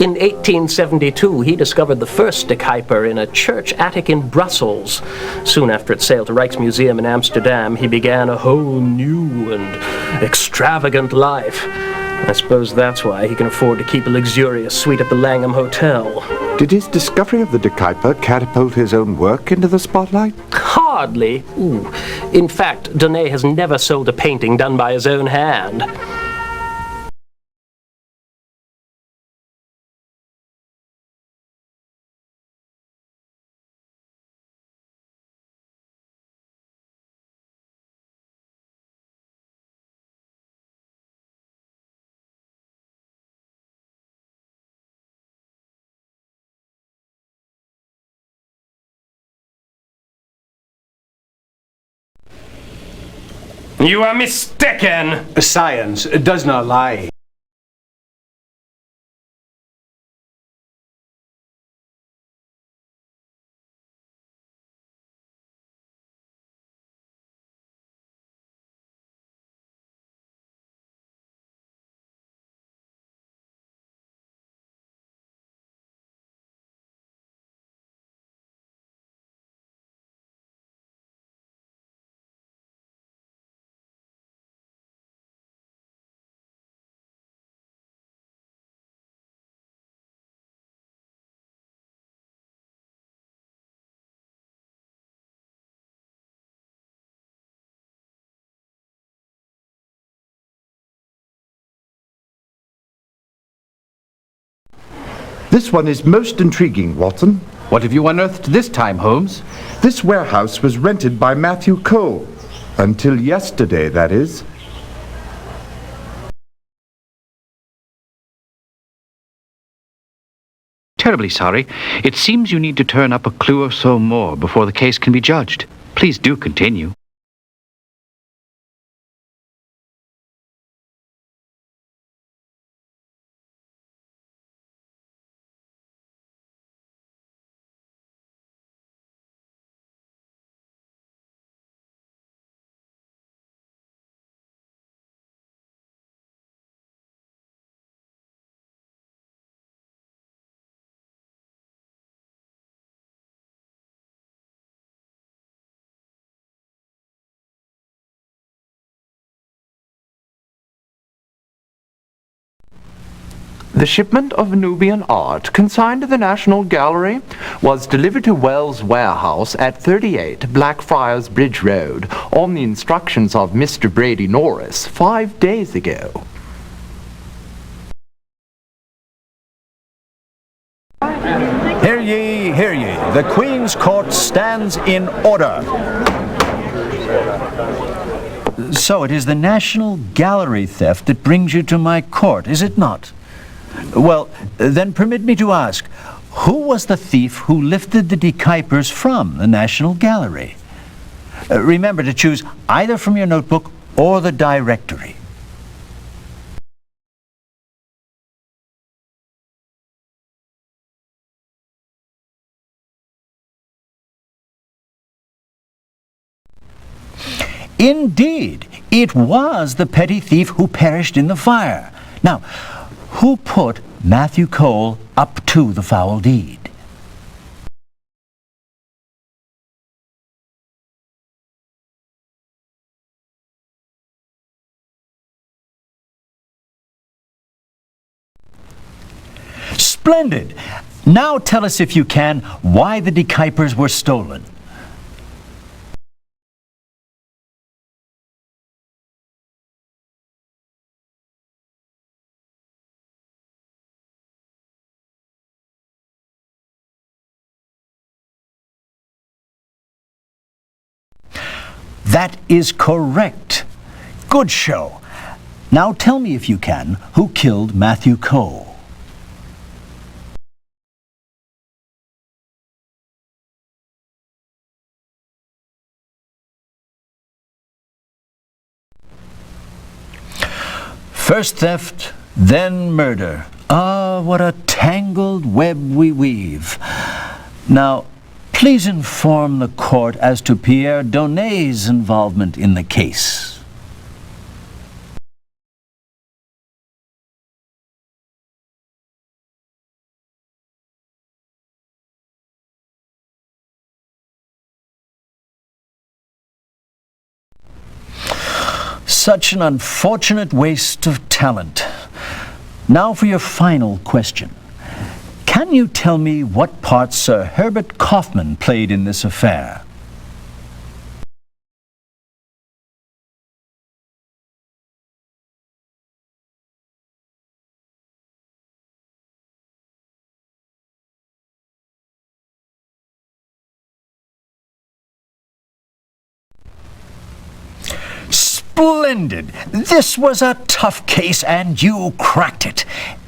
In 1872, he discovered the first de Kuyper in a church attic in Brussels. Soon after it sailed to Rijksmuseum in Amsterdam, he began a whole new and extravagant life. I suppose that's why he can afford to keep a luxurious suite at the Langham Hotel. Did his discovery of the de Kuyper catapult his own work into the spotlight? Hardly. Ooh. In fact, Donnet has never sold a painting done by his own hand. You are mistaken! Science does not lie. This one is most intriguing, Watson. What have you unearthed this time, Holmes? This warehouse was rented by Matthew Cole. Until yesterday, that is. Terribly sorry. It seems you need to turn up a clue or so more before the case can be judged. Please do continue. The shipment of Nubian art consigned to the National Gallery was delivered to Wells' warehouse at 38 Blackfriars Bridge Road on the instructions of Mr. Brady Norris 5 days ago. Hear ye, hear ye. The Queen's Court stands in order. So it is the National Gallery theft that brings you to my court, is it not? Well, then permit me to ask, who was the thief who lifted the de Kuypers from the National Gallery? Remember to choose either from your notebook or the directory. Indeed, it was the petty thief who perished in the fire. Now, who put Matthew Cole up to the foul deed? Splendid! Now tell us, if you can, why the de Kuypers were stolen. That is correct. Good show. Now tell me, if you can, who killed Matthew Cole? First theft, then murder. Ah, what a tangled web we weave. Now, please inform the court as to Pierre Donet's involvement in the case. Such an unfortunate waste of talent. Now for your final question. Can you tell me what part Sir Herbert Kaufman played in this affair? Splendid! This was a tough case and you cracked it.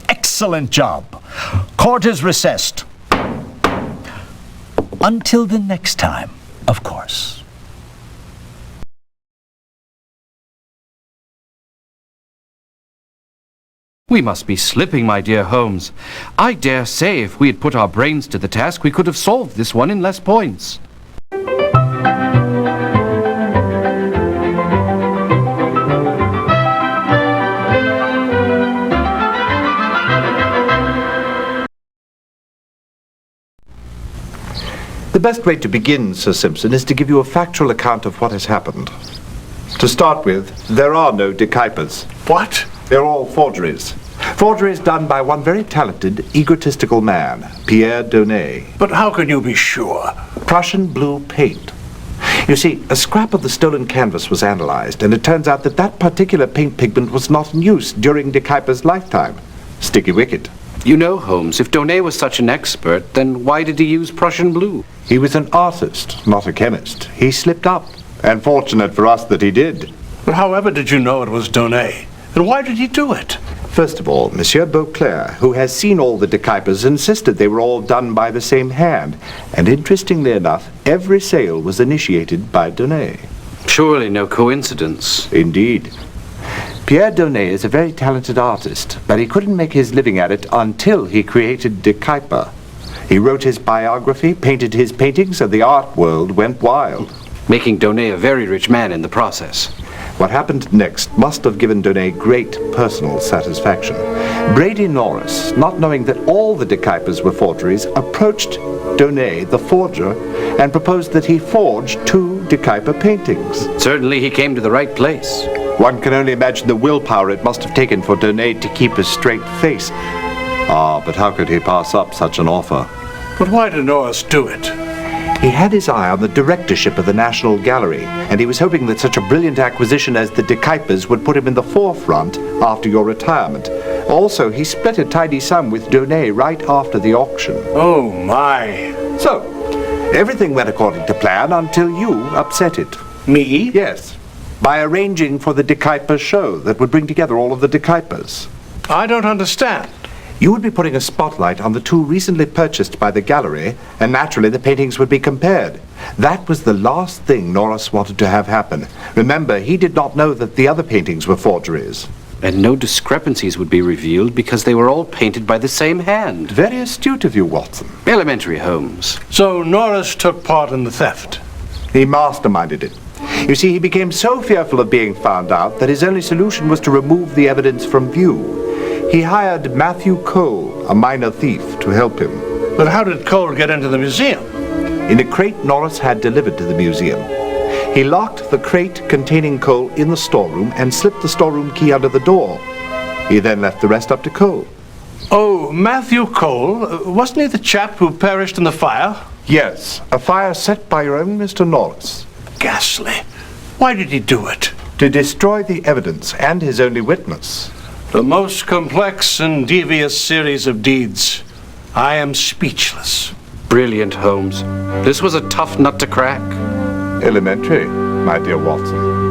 Excellent job. Court is recessed. Until the next time, of course. We must be slipping, my dear Holmes. I dare say if we had put our brains to the task, we could have solved this one in less points. The best way to begin, Sir Simpson, is to give you a factual account of what has happened. To start with, there are no dekypers. What? They're all forgeries. Forgeries done by one very talented, egotistical man, Pierre Donet. But how can you be sure? Prussian blue paint. You see, a scrap of the stolen canvas was analyzed, and it turns out that that particular paint pigment was not in use during dekyper's lifetime. Sticky wicket. You know, Holmes, if Donet was such an expert, then why did he use Prussian blue? He was an artist, not a chemist. He slipped up, and fortunate for us that he did. But however did you know it was Donet? And why did he do it? First of all, Monsieur Beauclerc, who has seen all the dekypers, insisted they were all done by the same hand. And interestingly enough, every sale was initiated by Donet. Surely no coincidence. Indeed. Pierre Donet is a very talented artist, but he couldn't make his living at it until he created dekyper. He wrote his biography, painted his paintings, and the art world went wild. Making Donet a very rich man in the process. What happened next must have given Donet great personal satisfaction. Brady Norris, not knowing that all the dekypers were forgeries, approached Donet, the forger, and proposed that he forge 2 dekyper paintings. Certainly he came to the right place. One can only imagine the willpower it must have taken for Donet to keep a straight face. Ah, but how could he pass up such an offer? But why did Norris do it? He had his eye on the directorship of the National Gallery, and he was hoping that such a brilliant acquisition as the dekypers would put him in the forefront after your retirement. Also, he split a tidy sum with Donet right after the auction. Oh, my. So, everything went according to plan until you upset it. Me? Yes. By arranging for the dekyper show that would bring together all of the dekypers. I don't understand. You would be putting a spotlight on the 2 recently purchased by the gallery, and naturally the paintings would be compared. That was the last thing Norris wanted to have happen. Remember, he did not know that the other paintings were forgeries. And no discrepancies would be revealed because they were all painted by the same hand. Very astute of you, Watson. Elementary, Holmes. So Norris took part in the theft? He masterminded it. You see, he became so fearful of being found out that his only solution was to remove the evidence from view. He hired Matthew Cole, a minor thief, to help him. But how did Cole get into the museum? In a crate Norris had delivered to the museum. He locked the crate containing Cole in the storeroom and slipped the storeroom key under the door. He then left the rest up to Cole. Oh, Matthew Cole? Wasn't he the chap who perished in the fire? Yes, a fire set by your own Mr. Norris. Ghastly. Why did he do it? To destroy the evidence and his only witness. The most complex and devious series of deeds. I am speechless. Brilliant, Holmes. This was a tough nut to crack. Elementary, my dear Watson.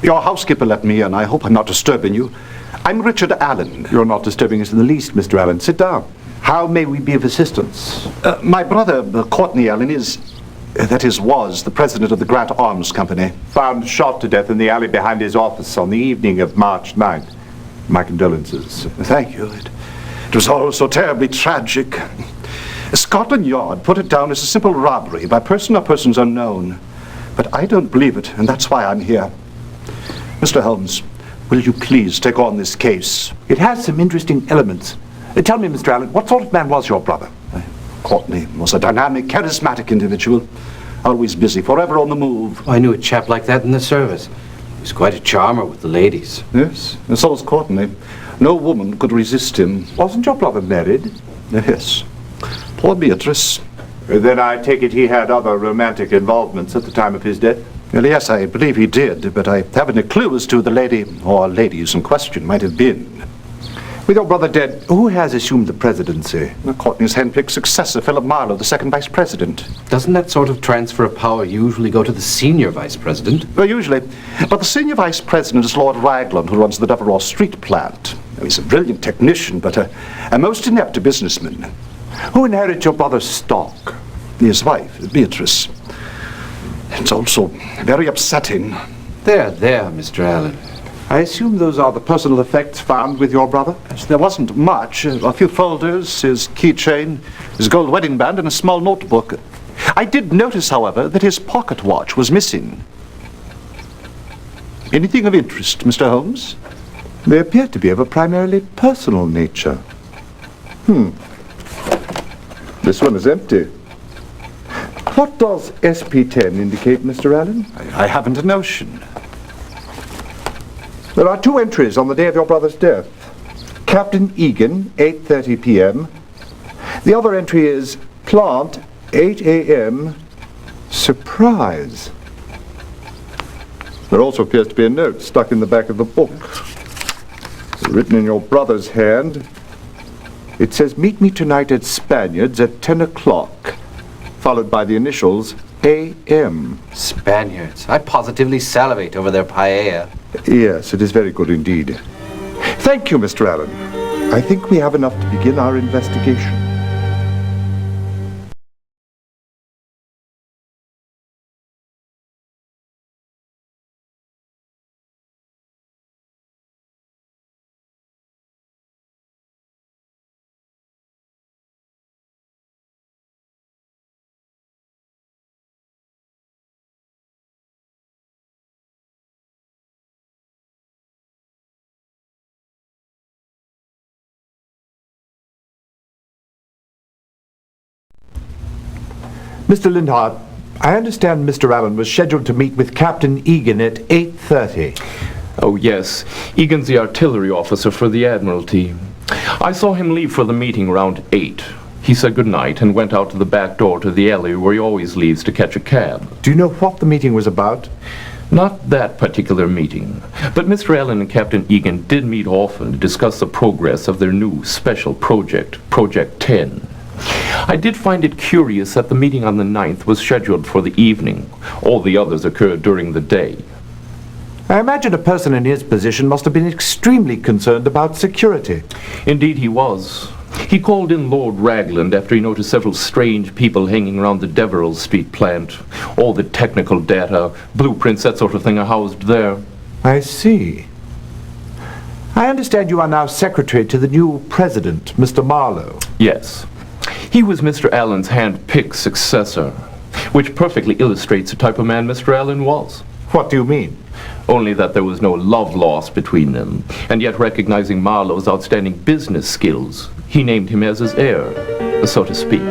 Your housekeeper let me in. I hope I'm not disturbing you. I'm Richard Allen. You're not disturbing us in the least, Mr. Allen. Sit down. How may we be of assistance? My brother, Courtney Allen, was the president of the Grant Arms Company. Found shot to death in the alley behind his office on the evening of March 9th. My condolences. Thank you. It was all so terribly tragic. Scotland Yard put it down as a simple robbery by person or persons unknown. But I don't believe it, and that's why I'm here. Mr. Holmes, will you please take on this case? It has some interesting elements. Tell me, Mr. Allen, what sort of man was your brother? Courtney was a dynamic, charismatic individual. Always busy, forever on the move. I knew a chap like that in the service. He was quite a charmer with the ladies. Yes, and so was Courtney. No woman could resist him. Wasn't your brother married? Yes. Poor Beatrice. Then I take it he had other romantic involvements at the time of his death? Well, yes, I believe he did, but I haven't a clue as to the lady or ladies in question might have been. With your brother dead, who has assumed the presidency? Courtney's hand-picked successor, Philip Marlowe, the second vice president. Doesn't that sort of transfer of power usually go to the senior vice president? Well, usually. But the senior vice president is Lord Raglan, who runs the Devereux Street plant. He's a brilliant technician, but a most inept businessman. Who inherits your brother's stock? His wife, Beatrice. It's also very upsetting. There, Mr. Allen. I assume those are the personal effects found with your brother? Yes, there wasn't much. A few folders, his keychain, his gold wedding band, and a small notebook. I did notice, however, that his pocket watch was missing. Anything of interest, Mr. Holmes? They appear to be of a primarily personal nature. This one is empty. What does SP10 indicate, Mr. Allen? I haven't a notion. There are two entries on the day of your brother's death. Captain Egan, 8:30 p.m. The other entry is plant, 8 a.m. Surprise. There also appears to be a note stuck in the back of the book. Written in your brother's hand. It says, meet me tonight at Spaniards at 10 o'clock, followed by the initials A.M. Spaniards. I positively salivate over their paella. Yes, it is very good indeed. Thank you, Mr. Allen. I think we have enough to begin our investigation. Mr. Lindhart, I understand Mr. Allen was scheduled to meet with Captain Egan at 8:30. Oh, yes. Egan's the artillery officer for the Admiralty. I saw him leave for the meeting around 8. He said goodnight and went out to the back door to the alley where he always leaves to catch a cab. Do you know what the meeting was about? Not that particular meeting, but Mr. Allen and Captain Egan did meet often to discuss the progress of their new special project, Project 10. I did find it curious that the meeting on the 9th was scheduled for the evening. All the others occurred during the day. I imagine a person in his position must have been extremely concerned about security. Indeed he was. He called in Lord Raglan after he noticed several strange people hanging around the Devereux Street plant. All the technical data, blueprints, that sort of thing are housed there. I see. I understand you are now secretary to the new president, Mr. Marlowe. Yes. He was Mr. Allen's hand-picked successor, which perfectly illustrates the type of man Mr. Allen was. What do you mean? Only that there was no love lost between them, and yet recognizing Marlowe's outstanding business skills, he named him as his heir, so to speak.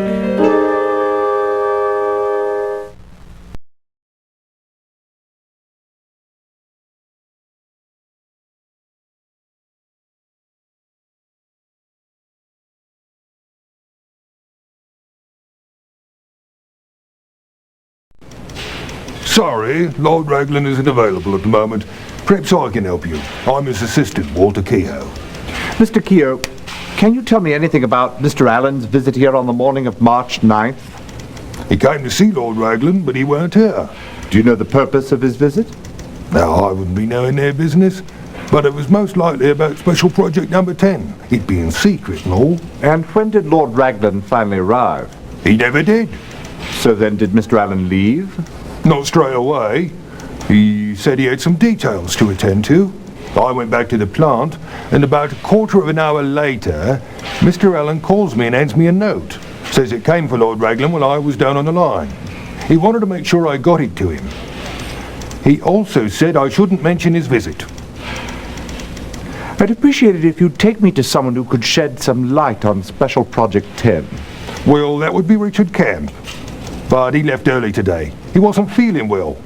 Sorry, Lord Raglan isn't available at the moment. Perhaps I can help you. I'm his assistant, Walter Keogh. Mr. Keogh, can you tell me anything about Mr. Allen's visit here on the morning of March 9th? He came to see Lord Raglan, but he weren't here. Do you know the purpose of his visit? Now, I wouldn't be knowing their business, but it was most likely about Special Project Number 10, it being secret and all. And when did Lord Raglan finally arrive? He never did. So then did Mr. Allen leave? Not straight away. He said he had some details to attend to. I went back to the plant, and about a quarter of an hour later, Mr. Allen calls me and hands me a note. Says it came for Lord Raglan while I was down on the line. He wanted to make sure I got it to him. He also said I shouldn't mention his visit. I'd appreciate it if you'd take me to someone who could shed some light on Special Project 10. Well, that would be Richard Camp. But he left early today. He wasn't feeling well.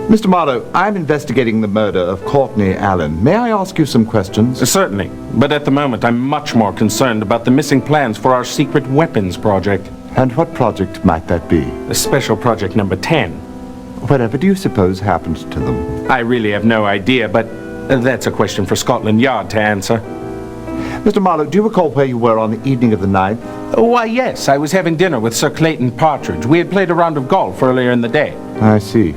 Mr. Marlowe, I'm investigating the murder of Courtney Allen. May I ask you some questions? Certainly, but at the moment I'm much more concerned about the missing plans for our secret weapons project. And what project might that be? Special Project Number 10. Whatever do you suppose happened to them? I really have no idea, but that's a question for Scotland Yard to answer. Mr. Marlowe, do you recall where you were on the evening of the 9th? Why, yes, I was having dinner with Sir Clayton Partridge. We had played a round of golf earlier in the day. I see.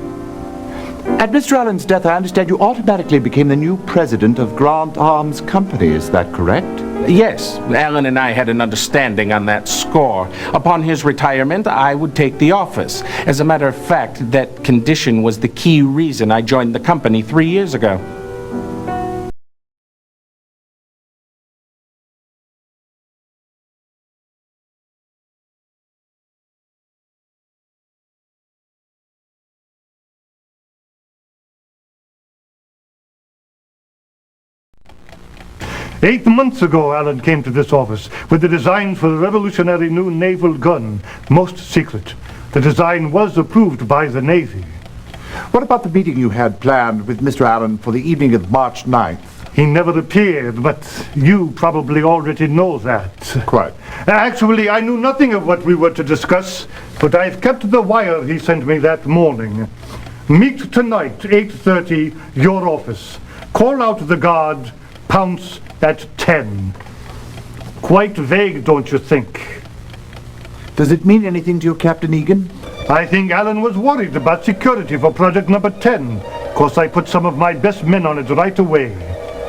At Mr. Allen's death, I understand you automatically became the new president of Grant Arms Company. Is that correct? Yes, Allen and I had an understanding on that score. Upon his retirement, I would take the office. As a matter of fact, that condition was the key reason I joined the company 3 years ago. Eight months ago, Allen came to this office with the design for the revolutionary new naval gun, most secret. The design was approved by the Navy. What about the meeting you had planned with Mr. Allen for the evening of March 9th? He never appeared, but you probably already know that. Quite. Actually, I knew nothing of what we were to discuss, but I've kept the wire he sent me that morning. Meet tonight, 8:30, your office. Call out the guard, pounce at 10. Quite vague, don't you think? Does it mean anything to you, Captain Egan? I think Allen was worried about security for project number 10. Of course, I put some of my best men on it right away.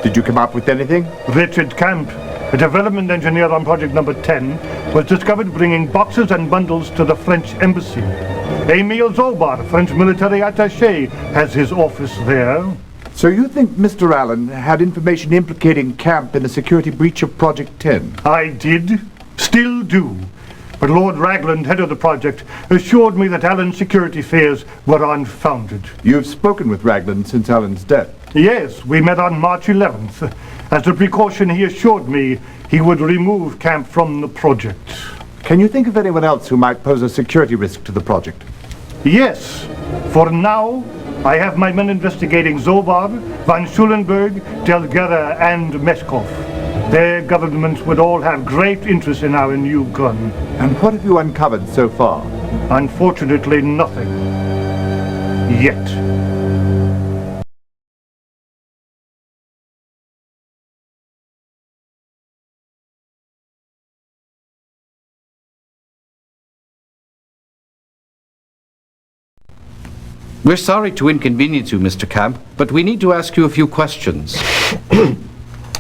Did you come up with anything? Richard Camp, a development engineer on project number 10, was discovered bringing boxes and bundles to the French embassy. Emile Zobar, French military attaché, has his office there. So you think Mr. Allen had information implicating Camp in a security breach of Project 10? I did. Still do. But Lord Raglan, head of the project, assured me that Allen's security fears were unfounded. You've spoken with Raglan since Allen's death? Yes, we met on March 11th. As a precaution, he assured me he would remove Camp from the project. Can you think of anyone else who might pose a security risk to the project? Yes. For now, I have my men investigating Zobar, Van Schulenburg, Delgera, and Meshkov. Their governments would all have great interest in our new gun. And what have you uncovered so far? Unfortunately, nothing. Yet. We're sorry to inconvenience you, Mr. Camp, but we need to ask you a few questions.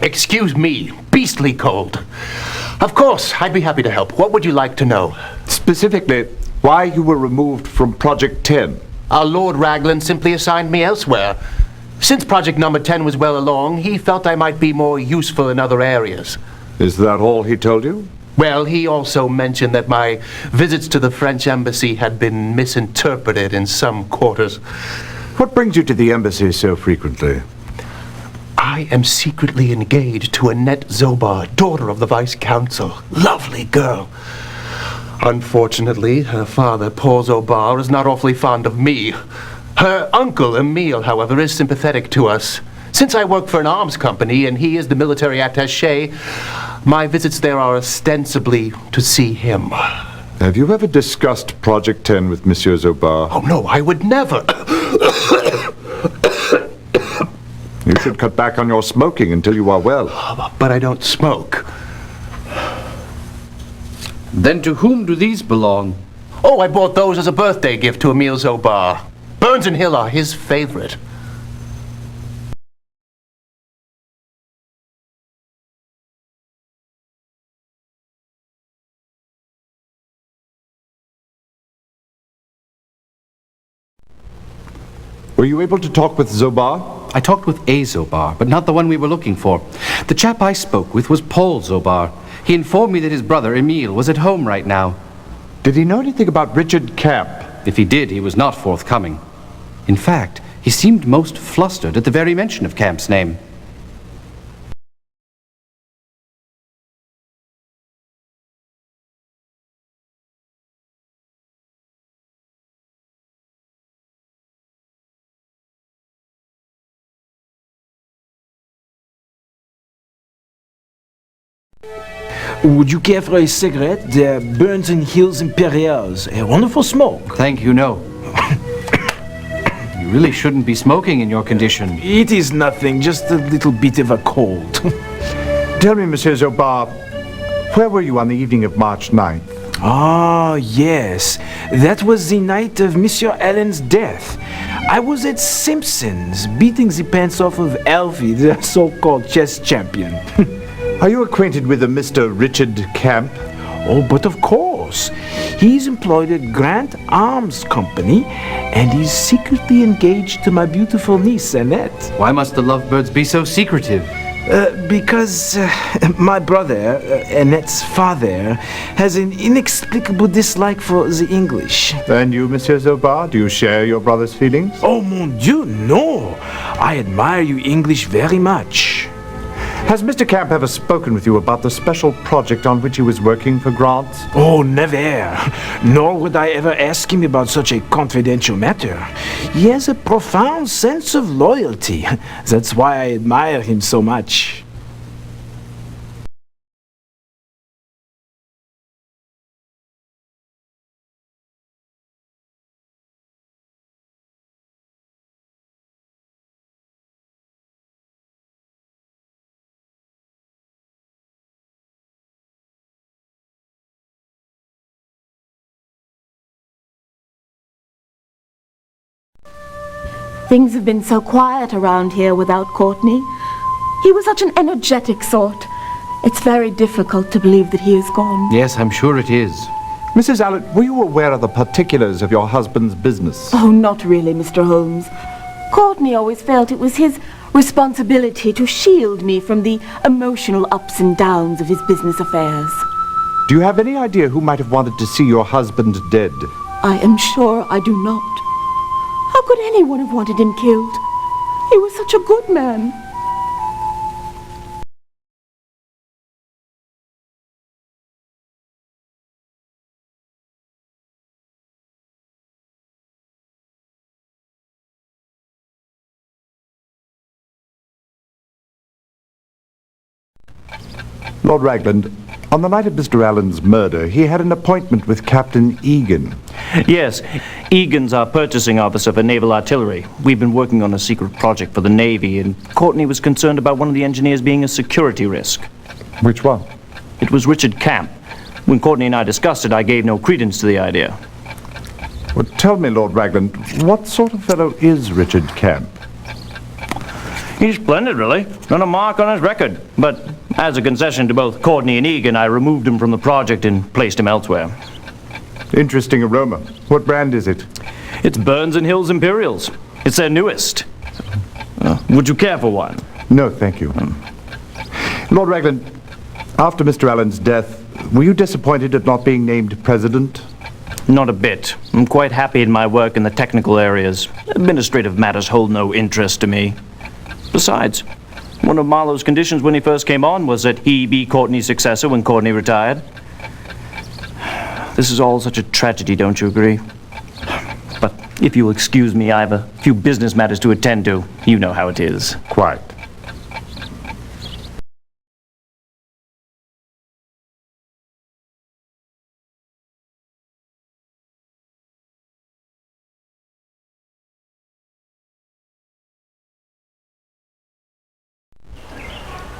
Excuse me, beastly cold. Of course, I'd be happy to help. What would you like to know? Specifically, why you were removed from Project 10. Our Lord Raglan simply assigned me elsewhere. Since Project Number 10 was well along, he felt I might be more useful in other areas. Is that all he told you? Well, he also mentioned that my visits to the French embassy had been misinterpreted in some quarters. What brings you to the embassy so frequently? I am secretly engaged to Annette Zobar, daughter of the Vice Consul. Lovely girl. Unfortunately, her father, Paul Zobar, is not awfully fond of me. Her uncle, Emile, however, is sympathetic to us. Since I work for an arms company and he is the military attaché, my visits there are ostensibly to see him. Have you ever discussed Project 10 with Monsieur Zobar? Oh, no, I would never. should cut back on your smoking until you are well. But I don't smoke. Then to whom do these belong? Oh, I bought those as a birthday gift to Emile Zobar. Burns and Hill are his favorite. Were you able to talk with Zobar? I talked with a Zobar, but not the one we were looking for. The chap I spoke with was Paul Zobar. He informed me that his brother, Emile, was at home right now. Did he know anything about Richard Camp? If he did, he was not forthcoming. In fact, he seemed most flustered at the very mention of Camp's name. Would you care for a cigarette? They're Burns and Hill's Imperials. A wonderful smoke. Thank you, no. You really shouldn't be smoking in your condition. It is nothing, just a little bit of a cold. Tell me, Monsieur Zobar, where were you on the evening of March 9th? Ah, yes. That was the night of Monsieur Allen's death. I was at Simpson's, beating the pants off of Alfie, the so-called chess champion. Are you acquainted with a Mr. Richard Camp? Oh, but of course. He's employed at Grant Arms Company, and he's secretly engaged to my beautiful niece, Annette. Why must the lovebirds be so secretive? Because my brother, Annette's father, has an inexplicable dislike for the English. And you, Monsieur Zobar, do you share your brother's feelings? Oh, mon Dieu, no! I admire you English very much. Has Mr. Camp ever spoken with you about the special project on which he was working for Grant? Oh, never. Nor would I ever ask him about such a confidential matter. He has a profound sense of loyalty. That's why I admire him so much. Things have been so quiet around here without Courtney. He was such an energetic sort. It's very difficult to believe that he is gone. Yes, I'm sure it is. Mrs. Allen, were you aware of the particulars of your husband's business? Oh, not really, Mr. Holmes. Courtney always felt it was his responsibility to shield me from the emotional ups and downs of his business affairs. Do you have any idea who might have wanted to see your husband dead? I am sure I do not. How could anyone have wanted him killed? He was such a good man. Lord Ragland, on the night of Mr. Allen's murder, he had an appointment with Captain Egan. Yes, Egan's our purchasing officer for naval artillery. We've been working on a secret project for the Navy, and Courtney was concerned about one of the engineers being a security risk. Which one? It was Richard Camp. When Courtney and I discussed it, I gave no credence to the idea. Well, tell me, Lord Ragland, what sort of fellow is Richard Camp? He's splendid, really. Not a mark on his record. But as a concession to both Courtney and Egan, I removed him from the project and placed him elsewhere. Interesting aroma. What brand is it? It's Burns and Hill's Imperials. It's their newest. Would you care for one? No, thank you. Lord Ragland, after Mr. Allen's death, were you disappointed at not being named president? Not a bit. I'm quite happy in my work in the technical areas. Administrative matters hold no interest to me. Besides, one of Marlowe's conditions when he first came on was that he be Courtney's successor when Courtney retired. This is all such a tragedy, don't you agree? But if you'll excuse me, I have a few business matters to attend to. You know how it is. Quite.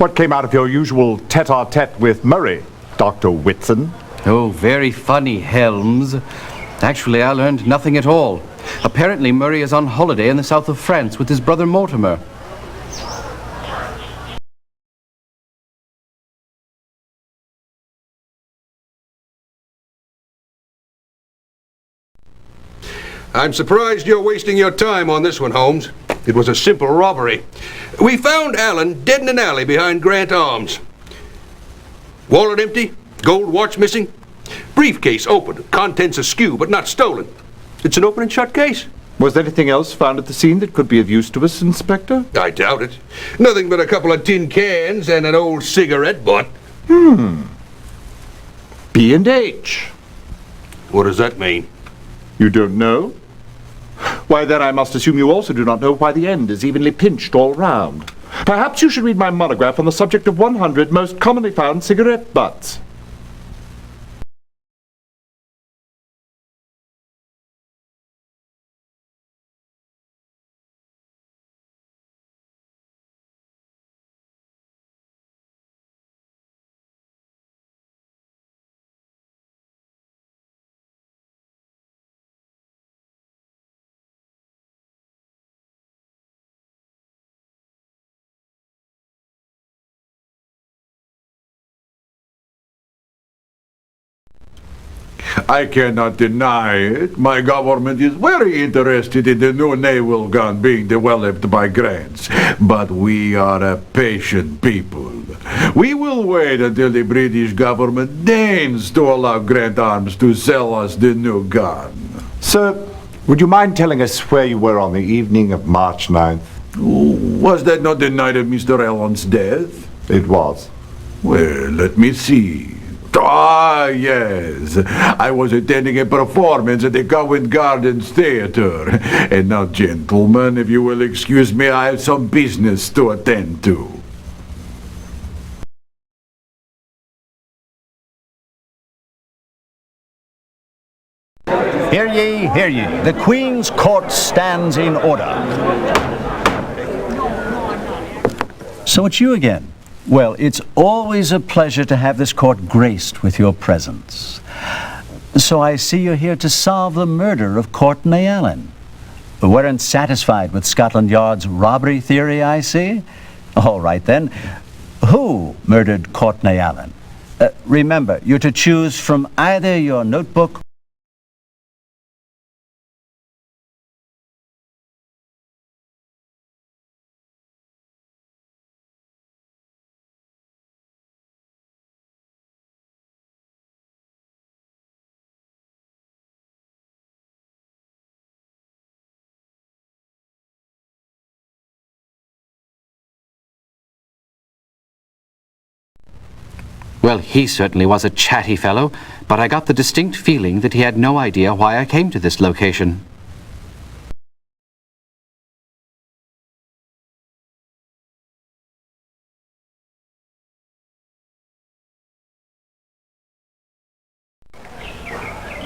What came out of your usual tete-a-tete with Murray, Dr. Whitson? Oh, very funny, Helms. Actually, I learned nothing at all. Apparently, Murray is on holiday in the south of France with his brother Mortimer. I'm surprised you're wasting your time on this one, Holmes. It was a simple robbery. We found Allen dead in an alley behind Grant Arms. Wallet empty, gold watch missing, briefcase open, contents askew but not stolen. It's an open and shut case. Was there anything else found at the scene that could be of use to us, Inspector? I doubt it. Nothing but a couple of tin cans and an old cigarette butt. B&H. What does that mean? You don't know? Why, then I must assume you also do not know why the end is evenly pinched all round. Perhaps you should read my monograph on the subject of 100 most commonly found cigarette butts. I cannot deny it. My government is very interested in the new naval gun being developed by Grants. But we are a patient people. We will wait until the British government deigns to allow Grant Arms to sell us the new gun. Sir, would you mind telling us where you were on the evening of March 9th? Was that not the night of Mr. Allen's death? It was. Well, let me see. Ah, yes. I was attending a performance at the Covent Gardens Theatre. And now, gentlemen, if you will excuse me, I have some business to attend to. Hear ye, hear ye. The Queen's Court stands in order. So it's you again. Well, it's always a pleasure to have this court graced with your presence. So I see you're here to solve the murder of Courtney Allen. Weren't satisfied with Scotland Yard's robbery theory, I see? All right then. Who murdered Courtney Allen? Remember, you're to choose from either your notebook Well, he certainly was a chatty fellow, but I got the distinct feeling that he had no idea why I came to this location.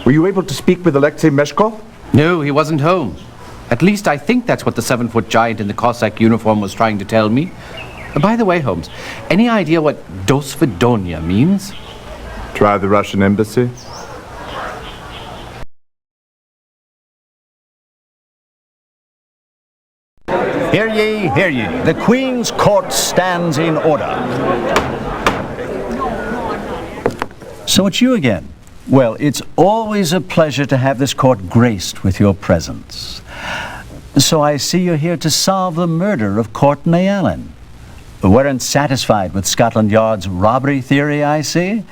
Were you able to speak with Alexei Meshkov? No, he wasn't home. At least I think that's what the 7-foot giant in the Cossack uniform was trying to tell me. By the way, Holmes, any idea what Dos Vidonia means? Try the Russian embassy. Hear ye, hear ye. The Queen's Court stands in order. So it's you again. Well, it's always a pleasure to have this court graced with your presence. So I see you're here to solve the murder of Courtney Allen. Weren't satisfied with Scotland Yard's robbery theory, I see?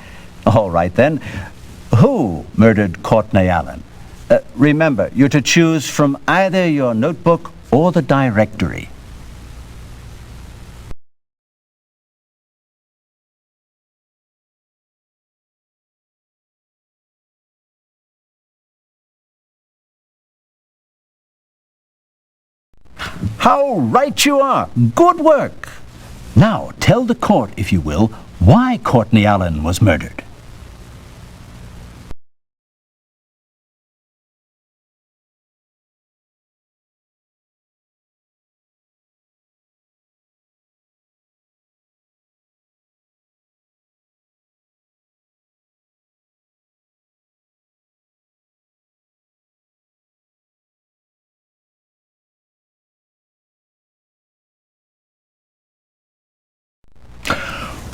All right then. Who murdered Courtney Allen? Remember, you're to choose from either your notebook or the directory. How right you are! Good work! Now, tell the court, if you will, why Courtney Allen was murdered.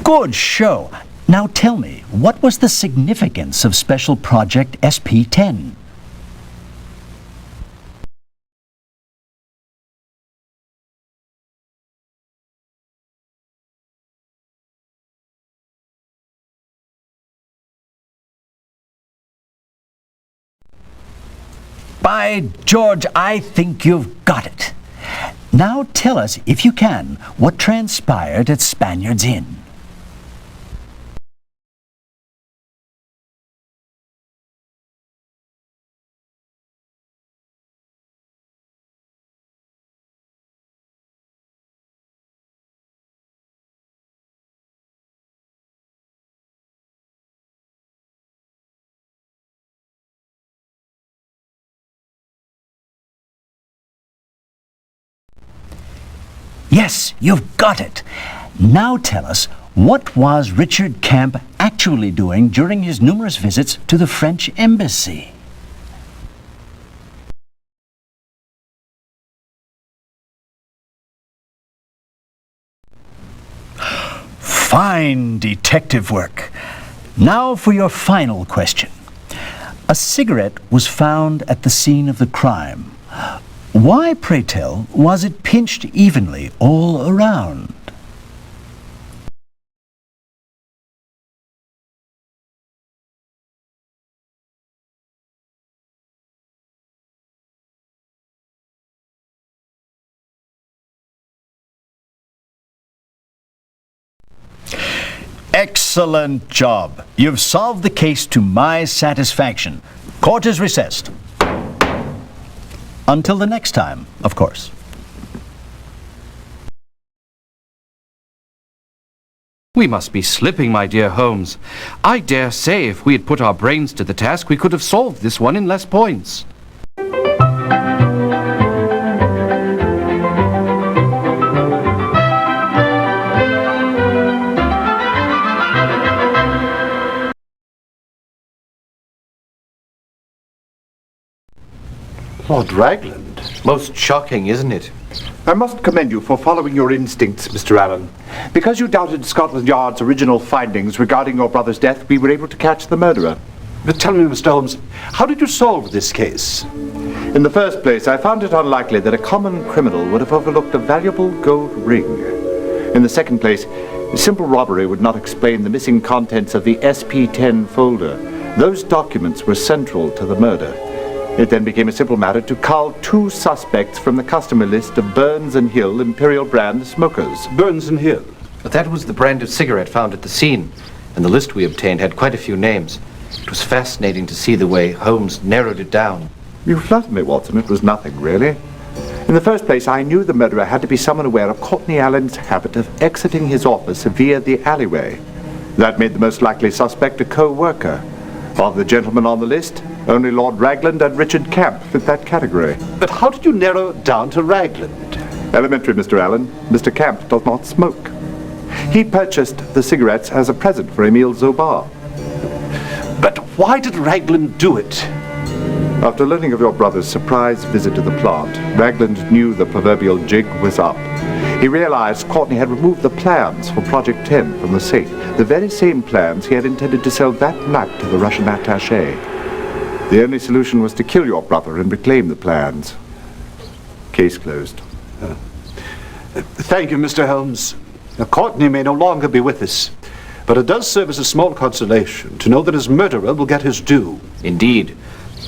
Good show. Now tell me, what was the significance of Special Project SP-10? By George, I think you've got it. Now tell us, if you can, what transpired at Spaniard's Inn. Yes, you've got it. Now tell us, what was Richard Camp actually doing during his numerous visits to the French embassy? Fine detective work. Now for your final question. A cigarette was found at the scene of the crime. Why, pray tell, was it pinched evenly all around? Excellent job. You've solved the case to my satisfaction. Court is recessed. Until the next time, of course. We must be slipping, my dear Holmes. I dare say if we had put our brains to the task, we could have solved this one in less points. Lord Ragland. Most shocking, isn't it? I must commend you for following your instincts, Mr. Allen. Because you doubted Scotland Yard's original findings regarding your brother's death, we were able to catch the murderer. But tell me, Mr. Holmes, how did you solve this case? In the first place, I found it unlikely that a common criminal would have overlooked a valuable gold ring. In the second place, simple robbery would not explain the missing contents of the SP-10 folder. Those documents were central to the murder. It then became a simple matter to cull two suspects from the customer list of Burns and Hill Imperial brand smokers. Burns and Hill? But that was the brand of cigarette found at the scene, and the list we obtained had quite a few names. It was fascinating to see the way Holmes narrowed it down. You flatter me, Watson. It was nothing, really. In the first place, I knew the murderer had to be someone aware of Courtney Allen's habit of exiting his office via the alleyway. That made the most likely suspect a co-worker. Of the gentlemen on the list, only Lord Ragland and Richard Camp fit that category. But how did you narrow it down to Ragland? Elementary, Mr. Allen. Mr. Camp does not smoke. He purchased the cigarettes as a present for Emile Zobar. But why did Ragland do it? After learning of your brother's surprise visit to the plant, Ragland knew the proverbial jig was up. He realized Courtney had removed the plans for Project 10 from the safe, the very same plans he had intended to sell that night to the Russian attaché. The only solution was to kill your brother and reclaim the plans. Case closed. Thank you, Mr. Holmes. Now, Courtney may no longer be with us, but it does serve as a small consolation to know that his murderer will get his due. Indeed.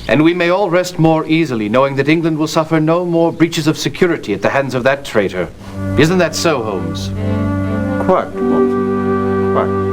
And we may all rest more easily knowing that England will suffer no more breaches of security at the hands of that traitor. Isn't that so, Holmes? Quite, Watson. Quite.